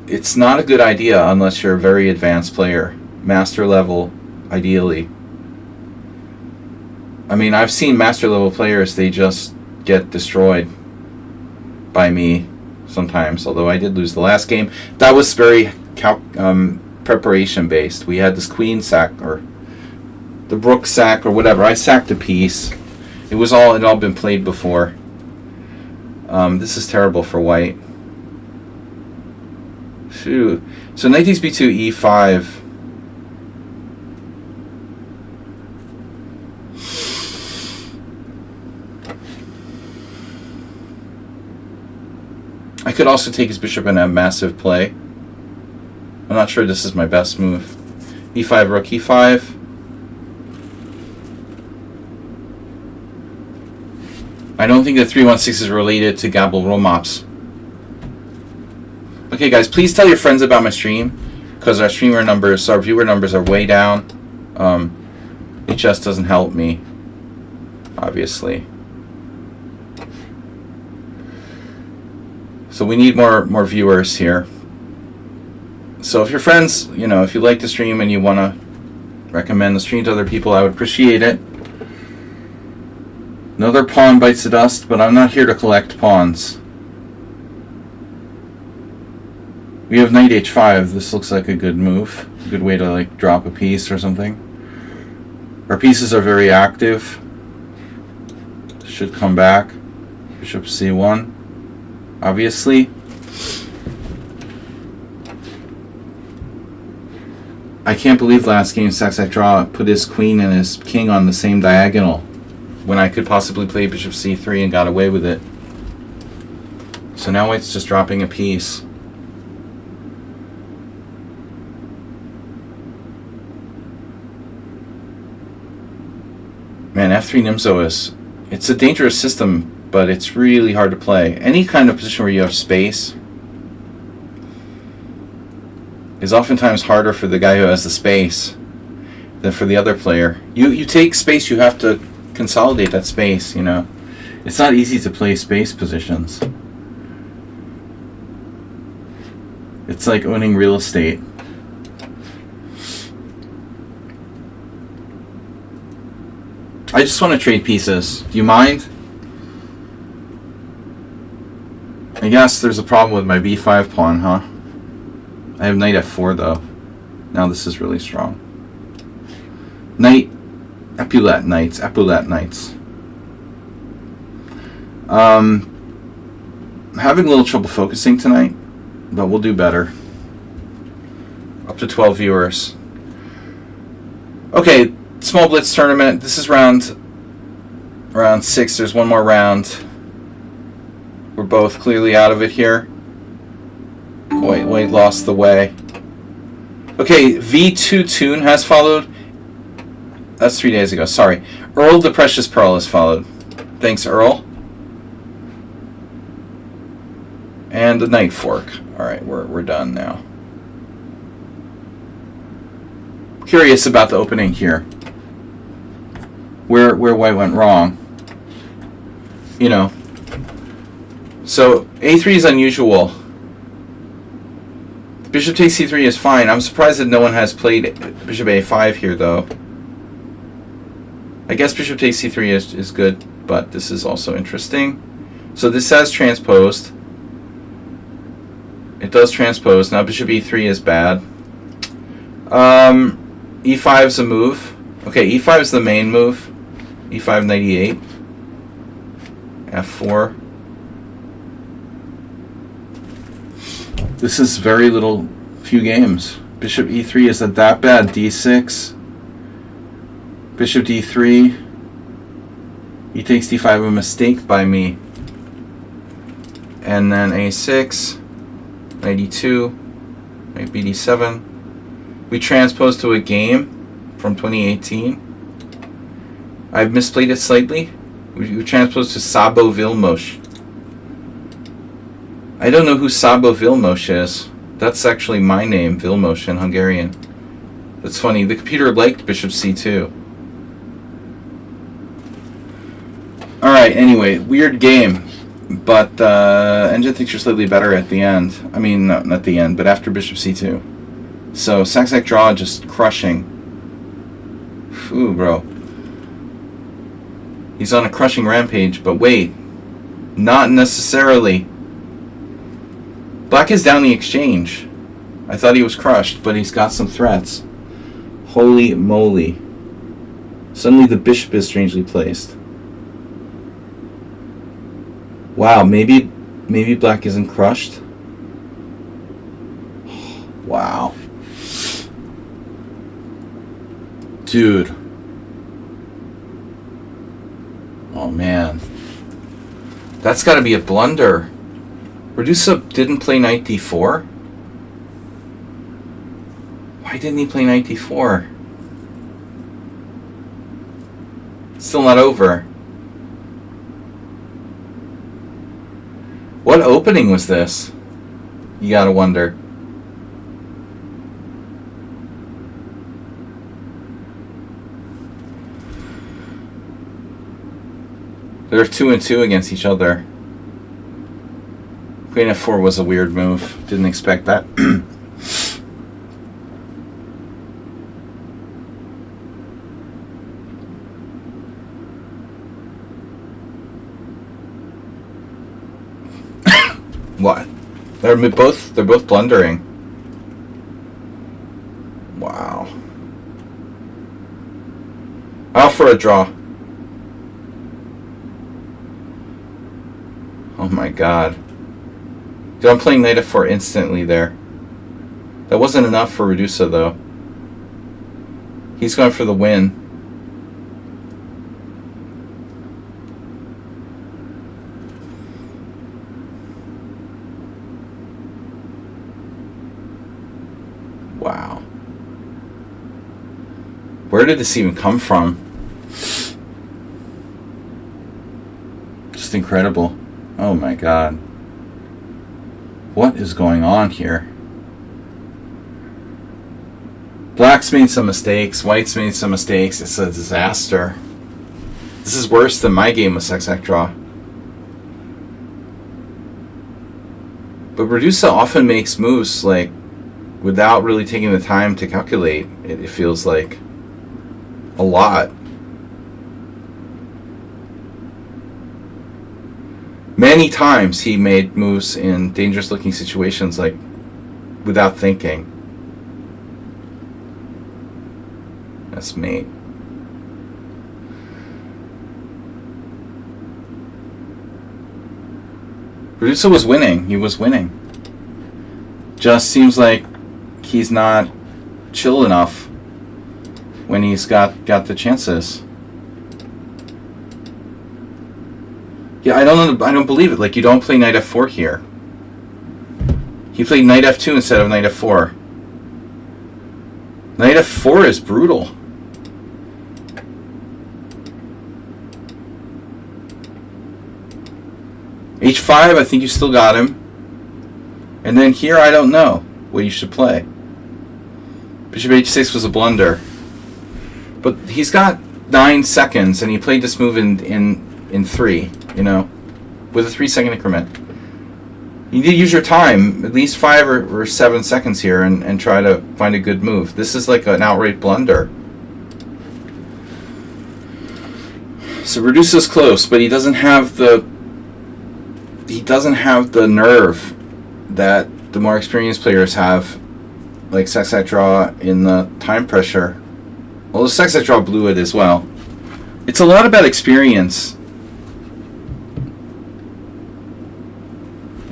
It's not a good idea unless you're a very advanced player. Master level, ideally. I mean, I've seen master level players, they just get destroyed by me sometimes, although I did lose the last game. That was very preparation based. We had this queen sack, or the rook sack, or whatever. I sacked a piece. It had all been played before. This is terrible for white. Phew. So knight takes b2, e5. I could also take his bishop and have massive play. I'm not sure this is my best move. e5, rook e5. I don't think that 316 is related to Gabel Romops. Okay, guys, please tell your friends about my stream, because our viewer numbers are way down. HS doesn't help me, obviously. So we need more viewers here. So if your friends, if you like the stream and you want to recommend the stream to other people, I would appreciate it. Another pawn bites the dust, but I'm not here to collect pawns. We have knight h5. This looks like a good move. A good way to like drop a piece or something. Our pieces are very active. Should come back. Bishop c1. Obviously. I can't believe last game Saxac Draw put his queen and his king on the same diagonal when I could possibly play bishop c3 and got away with it. So now white's just dropping a piece. Man, f3 Nimzo it's a dangerous system, but it's really hard to play. Any kind of position where you have space is oftentimes harder for the guy who has the space than for the other player. You take space, you have to consolidate that space, It's not easy to play space positions. It's like owning real estate. I just want to trade pieces. Do you mind? I guess there's a problem with my b5 pawn, huh? I have knight f4 though. Now this is really strong. Knight, epaulette knights. Having a little trouble focusing tonight, but we'll do better. Up to 12 viewers. Okay, small blitz tournament. This is round 6. There's one more round. We're both clearly out of it here. Wait, lost the way. Okay, V2 Tune has followed. That's 3 days ago, sorry. Earl the Precious Pearl has followed. Thanks, Earl. And the Knight Fork. Alright, we're done now. Curious about the opening here. Where white went wrong. So, A3 is unusual. Bishop takes c3 is fine. I'm surprised that no one has played bishop a5 here, though. I guess bishop takes c3 is good, but this is also interesting. So this has transposed. It does transpose. Now bishop e3 is bad. E5 is a move. Okay, e5 is the main move. e5 knight e8. f4. This is very few games. Bishop e3 isn't that bad. d6. Bishop d3. E takes d5, a mistake by me. And then a6. Knight e2. Knight bd7. We transposed to a game from 2018. I've misplayed it slightly. We transposed to Sabo Vilmos. I don't know who Sabo Vilmos is. That's actually my name, Vilmos, in Hungarian. That's funny. The computer liked bishop c2. Alright, anyway, weird game. But Engine thinks you're slightly better at the end. I mean, not at the end, but after bishop c2. So, Saxac Draw just crushing. Ooh, bro. He's on a crushing rampage, but wait. Not necessarily. Black is down the exchange. I thought he was crushed, but he's got some threats. Holy moly. Suddenly the bishop is strangely placed. Wow, maybe black isn't crushed. Wow. Dude. Oh man. That's got to be a blunder. Redusa didn't play knight d4? Why didn't he play knight d4? Still not over. What opening was this? You gotta wonder. They're 2 and 2 against each other. Queen f4 was a weird move. Didn't expect that. What? They're both blundering. Wow. Out for a draw. Oh my god. Dude, I'm playing knight f4 instantly there. That wasn't enough for Redusa though. He's going for the win. Wow. Where did this even come from? Just incredible. Oh my god. What is going on here? Black's made some mistakes. White's made some mistakes. It's a disaster. This is worse than my game with Sexact Draw. But Redusa often makes moves like without really taking the time to calculate. It feels like a lot. Many times he made moves in dangerous looking situations like without thinking. That's mate. Redusa was winning. He was winning. Just seems like he's not chill enough when he's got the chances. Yeah, I don't believe it. Like, you don't play knight f4 here. He played knight f2 instead of knight f4. Knight f4 is brutal. h5, I think you still got him. And then here, I don't know what you should play. Bishop h6 was a blunder. But he's got 9 seconds, and he played this move in 3, you know, with a 3-second increment. You need to use your time, at least 5 or 7 seconds here, and try to find a good move. This is like an outright blunder. So Redusa's close, but he doesn't have the nerve that the more experienced players have, like Sexact Draw in the time pressure. Well, Sexact Draw blew it as well. It's a lot about experience.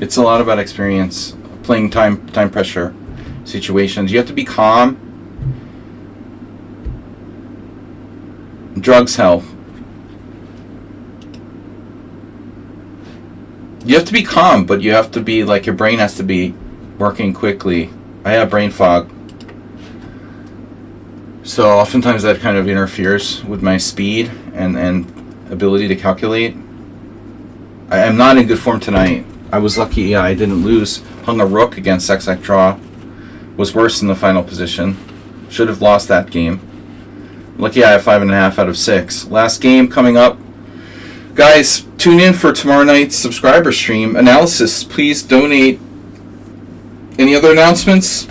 It's a lot about experience playing time pressure situations. You have to be calm. Drugs help. You have to be calm, but you have to be like, your brain has to be working quickly. I have brain fog, so oftentimes that kind of interferes with my speed and ability to calculate. I am not in good form tonight. I was lucky I didn't lose. Hung a rook against Sexact Draw. Was worse in the final position. Should have lost that game. Lucky I have 5.5 out of 6. Last game coming up. Guys, tune in for tomorrow night's subscriber stream analysis. Please donate. Any other announcements?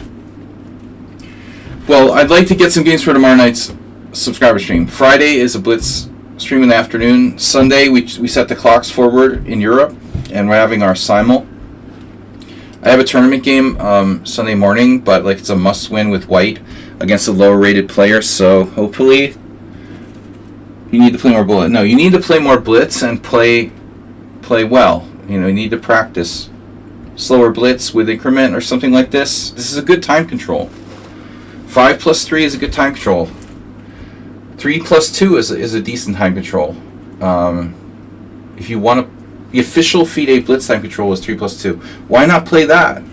Well, I'd like to get some games for tomorrow night's subscriber stream. Friday is a Blitz stream in the afternoon. Sunday, we set the clocks forward in Europe, and we're having our Simul. I have a tournament game Sunday morning, but like it's a must-win with White against a lower-rated player, so hopefully you need to play more Blitz. No, you need to play more Blitz and play well. You need to practice. Slower blitz with increment or something like this. This is a good time control. 5 plus 3 is a good time control. 3 plus 2 is a decent time control. If you want to, the official FIDE blitz time control is 3 plus 2. Why not play that?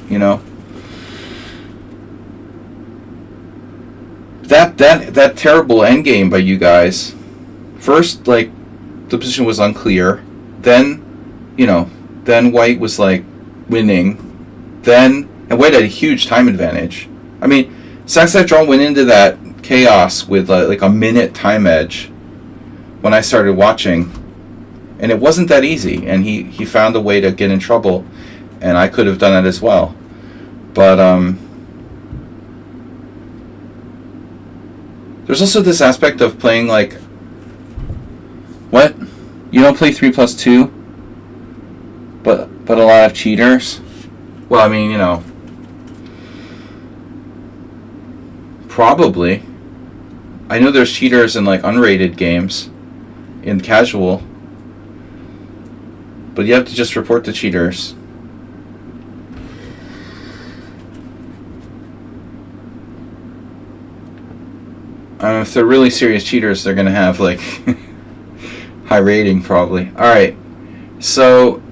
That terrible endgame by you guys. First, like, the position was unclear. Then, then White was like winning. And White had a huge time advantage. I mean, Saxon Draw went into that chaos with like a minute time edge when I started watching, and it wasn't that easy. And he found a way to get in trouble, and I could have done it as well. But there's also this aspect of playing like, what? You don't play 3 plus 2, but a lot of cheaters. Well, I mean, probably. I know there's cheaters in like unrated games, in casual, but you have to just report the cheaters. If they're really serious cheaters, they're gonna have like high rating probably. All right, so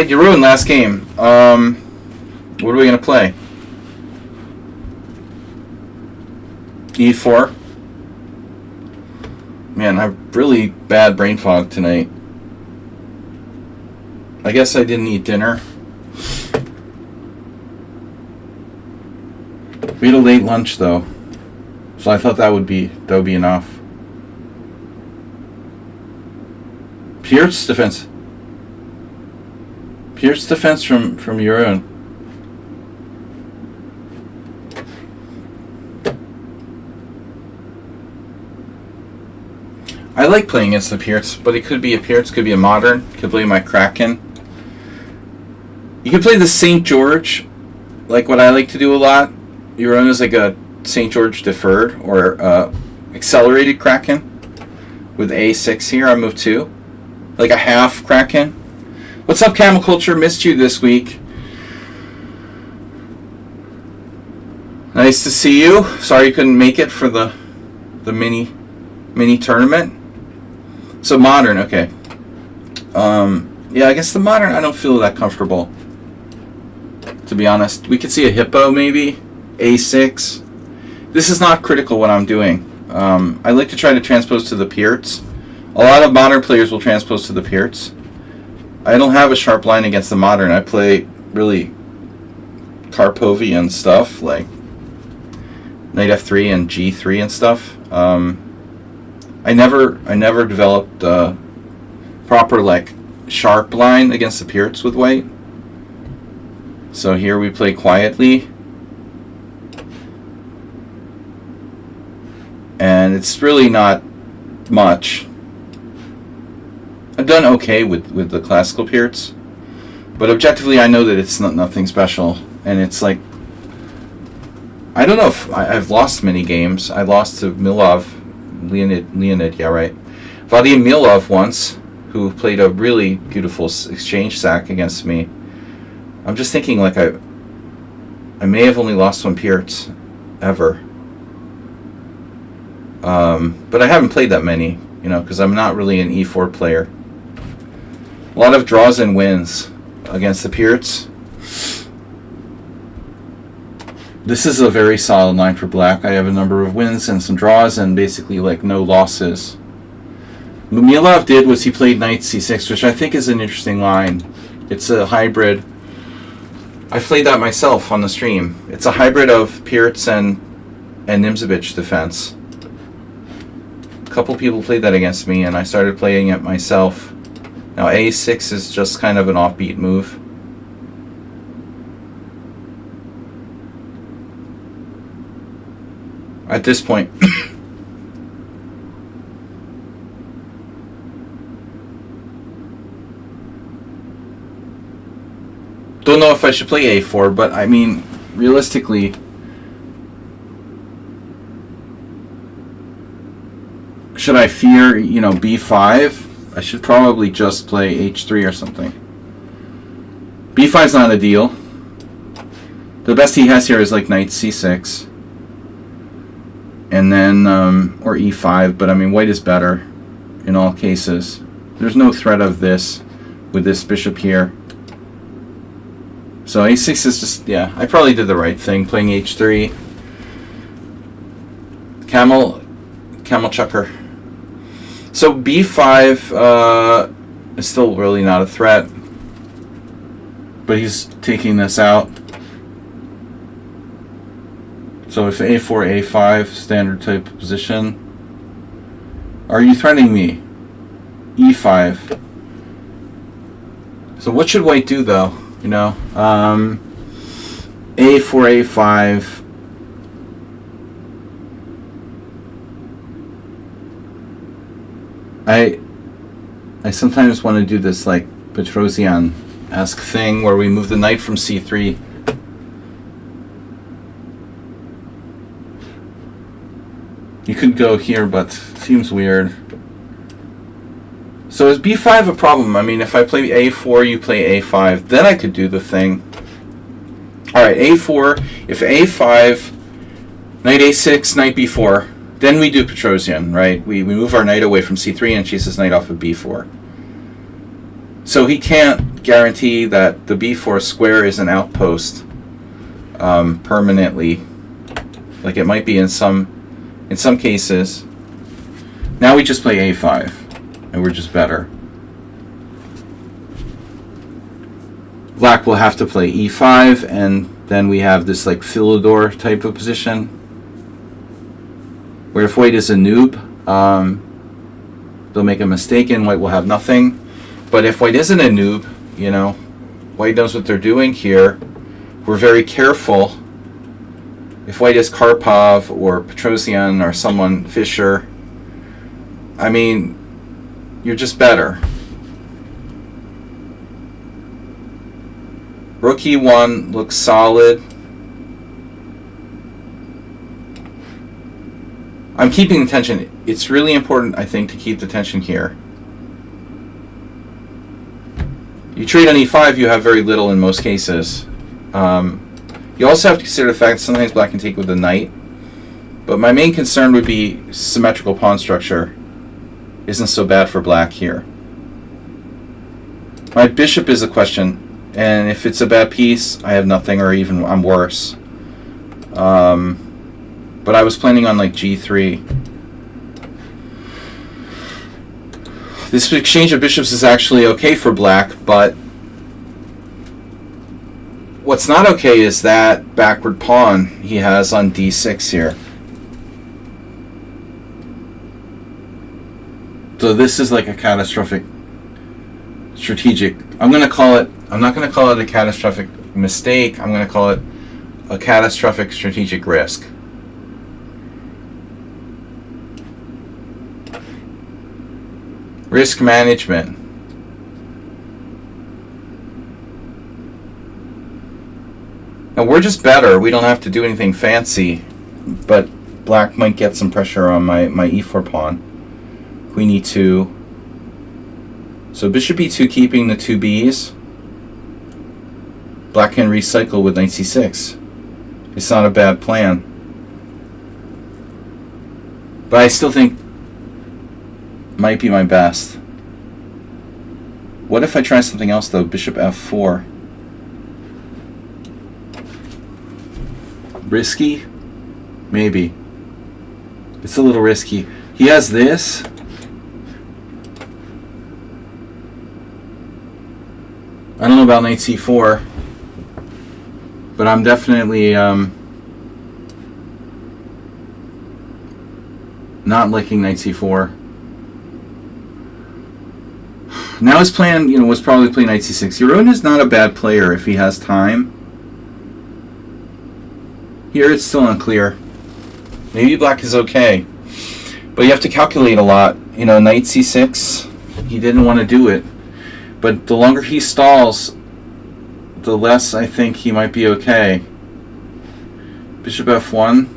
you ruined last game. What are we gonna play? E4. Man, I have really bad brain fog tonight. I guess I didn't eat dinner. We had a late lunch though, so I thought that would be enough. Pierce defense from Jeroen. I like playing against the Pierce, but it could be a Pierce, could be a Modern, could play my Kraken. You could play the St. George, like what I like to do a lot. Jeroen is like a St. George deferred or accelerated Kraken with A6 here on move 2. Like a half Kraken. What's up, Camel Culture? Missed you this week. Nice to see you. Sorry you couldn't make it for the mini tournament. So Modern, okay. Yeah, I guess the Modern I don't feel that comfortable, to be honest. We could see a Hippo maybe. A6. This is not critical what I'm doing. I like to try to transpose to the Pierts. A lot of Modern players will transpose to the Pierts. I don't have a sharp line against the Modern. I play really Karpovian stuff, like Knight F3 and G3 and stuff. I never developed proper like sharp line against the Pierts with White. So here we play quietly. And it's really not much. I've done okay with the classical Pierts, but objectively I know that it's nothing special, and it's like, I don't know if I've lost many games. I lost to Leonid, yeah, right. Vadim Milov once, who played a really beautiful exchange sack against me. I'm just thinking like I may have only lost one Pierts ever. But I haven't played that many, because I'm not really an E4 player. A lot of draws and wins against the Pierts. This is a very solid line for black. I have a number of wins and some draws and basically like no losses. What Milov did was he played Knight C6, which I think is an interesting line. It's a hybrid. I played that myself on the stream. It's a hybrid of Pierts and Nimzovich defense. A couple people played that against me, and I started playing it myself. Now A6 is just kind of an offbeat move. At this point, don't know if I should play A4, but I mean, realistically, should I fear, B5? I should probably just play H3 or something. b5's not a deal. The best he has here is like knight c6. And then, or e5, but I mean, white is better in all cases. There's no threat of this with this bishop here. So a6 is just, yeah, I probably did the right thing, playing h3. Camel chucker. So b5 is still really not a threat, but he's taking this out. So if a4, a5, standard type of position. Are you threatening me? e5. So what should white do though? You know, a4, a5. I sometimes want to do this like Petrosian-esque thing where we move the knight from c3. You could go here, but it seems weird. So is b5 a problem? I mean, if I play a4, you play a5, then I could do the thing. Alright, a4, if a5, knight a6, knight b4, then we do Petrosian, right? We move our knight away from c3 and chase his knight off of b4. So he can't guarantee that the b4 square is an outpost permanently, like it might be in some cases. Now we just play a5, and we're just better. Black will have to play e5, and then we have this like Philidor type of position, where if white is a noob, they'll make a mistake and white will have nothing. But if white isn't a noob, you know, white knows what they're doing here. We're very careful. If white is Karpov or Petrosian or someone, Fischer, I mean, you're just better. Rook e1 looks solid. I'm keeping the tension. It's really important, I think, to keep the tension here. You trade on e5, you have very little in most cases. You also have to consider the fact that sometimes black can take with the knight. But my main concern would be symmetrical pawn structure isn't so bad for black here. My bishop is a question. And if it's a bad piece, I have nothing, or even I'm worse. But I was planning on like g3. This exchange of bishops is actually okay for black, but what's not okay is that backward pawn he has on d6 here. So this is like a catastrophic strategic. I'm not going to call it a catastrophic mistake. I'm going to call it a catastrophic strategic risk. Risk management. Now we're just better. We don't have to do anything fancy, but black might get some pressure on my e4 pawn. Queen e2. So bishop e2 keeping the two b's. Black can recycle with knight c6. It's not a bad plan. But I still think might be my best. What if I try something else though? Bishop f4. Risky? Maybe. It's a little risky. He has this. I don't know about knight c4, but I'm definitely not liking knight c4. Now his plan, was probably play knight c6. Yaron is not a bad player if he has time. Here it's still unclear. Maybe black is okay, but you have to calculate a lot. Knight c6, he didn't want to do it. But the longer he stalls, the less I think he might be okay. Bishop f1.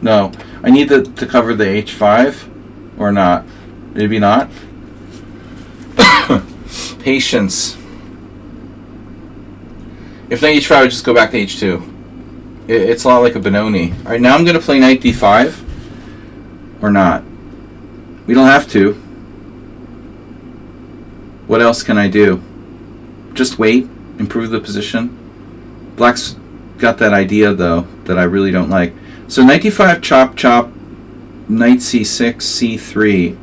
No, I need to cover the h5 or not. Maybe not. Patience. If knight h5, I would just go back to h2. It's a lot like a Benoni. Alright, now I'm going to play knight d5. Or not. We don't have to. What else can I do? Just wait. Improve the position. Black's got that idea, though, that I really don't like. So knight d5, chop, chop. Knight c6, c3.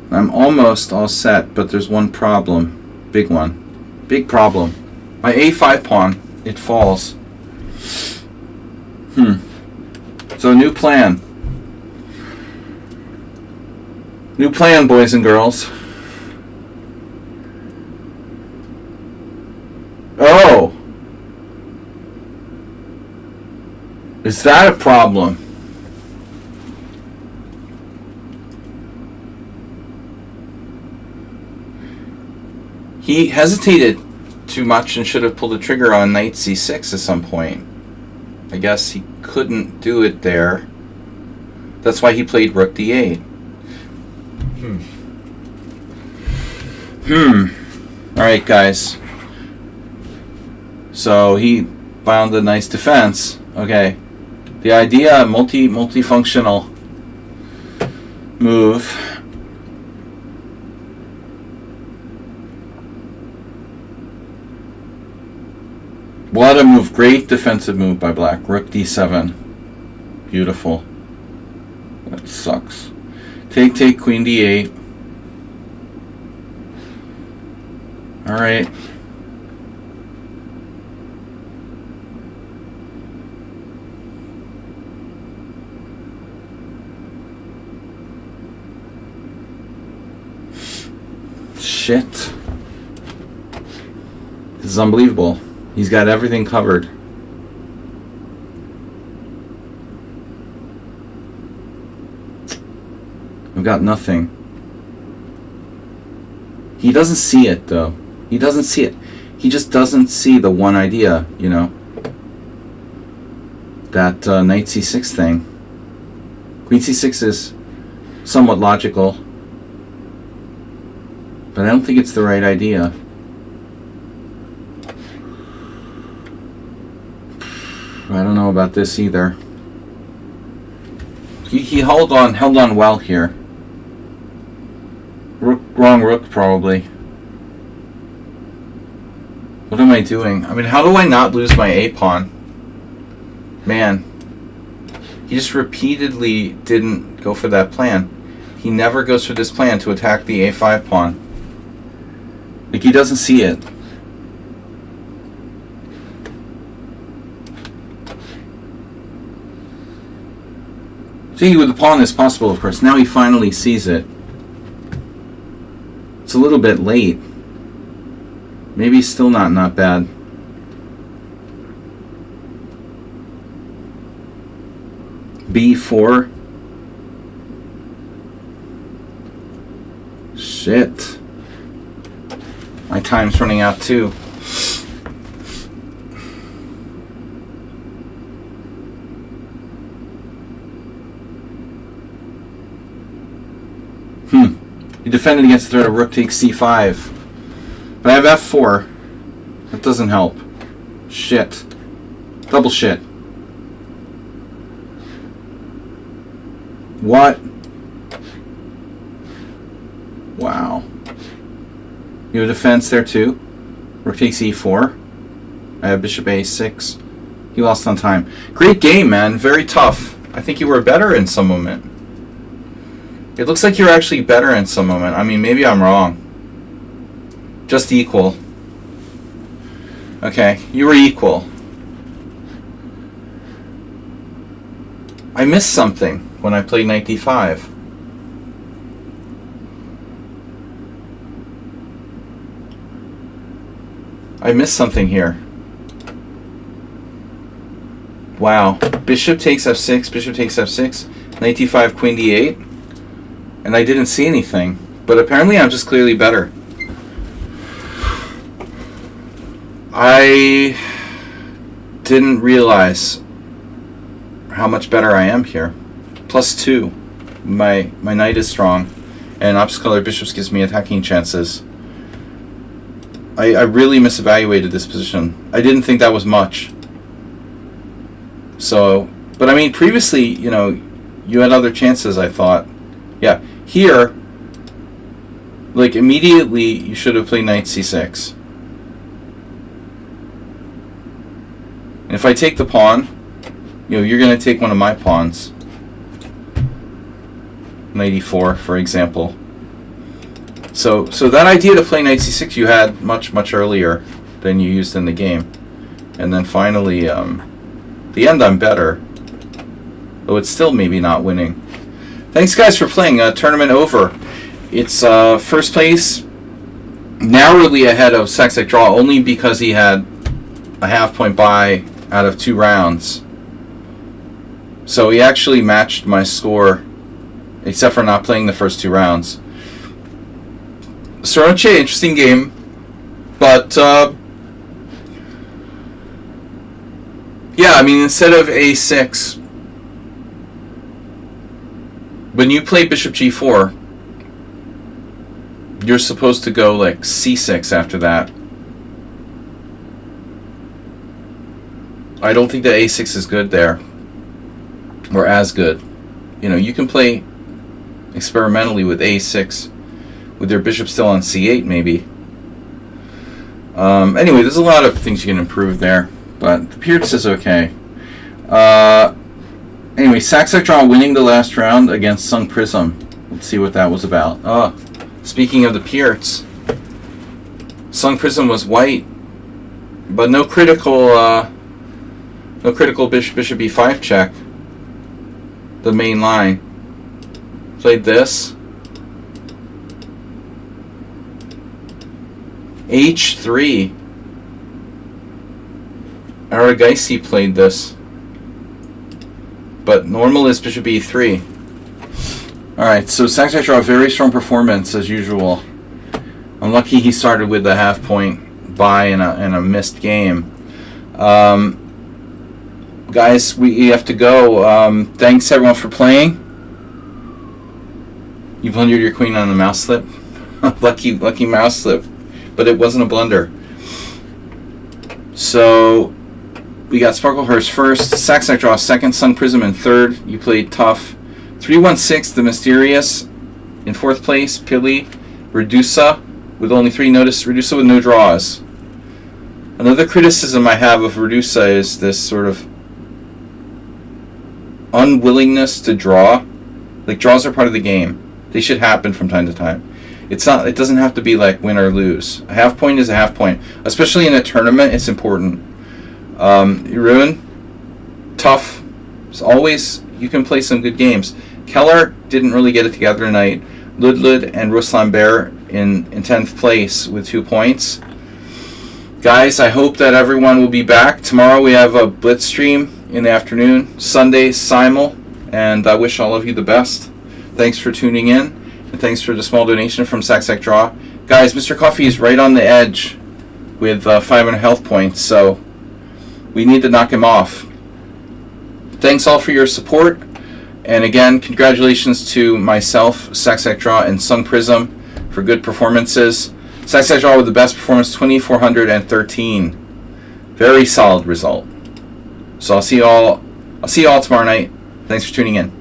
I'm almost all set, but there's one problem. Big one. Big problem. My a5 pawn, it falls. So new plan. New plan, boys and girls. Oh! Is that a problem? He hesitated too much and should have pulled the trigger on knight c6 at some point. I guess he couldn't do it there. That's why he played rook d8. Alright, guys. So he found a nice defense. Okay. The idea, multifunctional move. What a move. Great defensive move by black. Rook d7. Beautiful. That sucks. Take, queen d8. Alright. Shit. This is unbelievable. He's got everything covered. I've got nothing. He doesn't see it, though. He doesn't see it. He just doesn't see the one idea, you know. That knight c6 thing. Queen c6 is somewhat logical. But I don't think it's the right idea. I don't know about this either. He held on well here. Wrong rook, probably. What am I doing? I mean, how do I not lose my a pawn? Man, he just repeatedly didn't go for that plan. He never goes for this plan to attack the a5 pawn. Like, he doesn't see it. See, with the pawn is possible, of course. Now he finally sees it. It's a little bit late. Maybe still not bad. b4. Shit. My time's running out too. He defended against the threat of rook takes c5. But I have f4. That doesn't help. Shit. Double shit. What? Wow. You have a defense there too. Rook takes e4. I have bishop a6. He lost on time. Great game, man. Very tough. I think you were better in some moment. It looks like you're actually better in some moment. I mean, maybe I'm wrong. Just equal. Okay, you were equal. I missed something when I played knight d5. I missed something here. Wow. Bishop takes f6, bishop takes f6, knight d5, queen d8. And I didn't see anything. But apparently I'm just clearly better. I didn't realize how much better I am here. +2. My knight is strong. and opposite color bishops gives me attacking chances. I really misevaluated this position. I didn't think that was much. So, but I mean, previously, you know, you had other chances, I thought. Yeah, here, like, immediately, you should have played knight c6. And if I take the pawn, you know, you're going to take one of my pawns. Knight e4, for example. So that idea to play knight c6 you had much earlier than you used in the game. And then finally, the end I'm better. Though it's still maybe not winning. Thanks guys for playing. Tournament over. It's first place, narrowly ahead of Saxec Draw, only because he had a half-point bye out of 2 rounds. So he actually matched my score, except for not playing the first 2 rounds. Sorocce, interesting game, but yeah, I mean, instead of a6, when you play bishop g4, you're supposed to go like c6 after that. I don't think that a6 is good there, or as good. You know, you can play experimentally with a6 with your bishop still on c8 maybe. Anyway, there's a lot of things you can improve there, but the Pierce is okay. Anyway, Saxec Draw winning the last round against Sung Prism. Let's see what that was about. Speaking of the Pierce, Sung Prism was white, but no critical bishop e5 check. The main line. Played this. h3. Aragaisi played this. But normal is bishop e3. Alright, so Saxec Draw, very strong performance as usual. Unlucky he started with a half-point bye in a missed game. Guys, we have to go. Thanks everyone for playing. You blundered your queen on the mouse slip. lucky mouse slip. But it wasn't a blunder. So we got Sparklehurst first, Saxec Draw second, Sung Prism in third. You played tough. 316, the Mysterious in fourth place. Pili, Redusa with only 3. Notice Redusa with no draws. Another criticism I have of Redusa is this sort of unwillingness to draw. Like, draws are part of the game. They should happen from time to time. It's not. It doesn't have to be like win or lose. A half point is a half point, especially in a tournament. It's important. Ruin, tough. As always, you can play some good games. Keller didn't really get it together tonight. Ludlud and Ruslan Bear in 10th place with 2 points. Guys, I hope that everyone will be back. Tomorrow we have a Blitz stream in the afternoon. Sunday, Simul. And I wish all of you the best. Thanks for tuning in. And thanks for the small donation from Saxec Draw. Guys, Mr. Coffee is right on the edge with 500 health points, so we need to knock him off. Thanks all for your support. And again, congratulations to myself, Saxec Draw, and Sung Prism for good performances. Saxec Draw with the best performance, 2,413. Very solid result. So I'll see you all tomorrow night. Thanks for tuning in.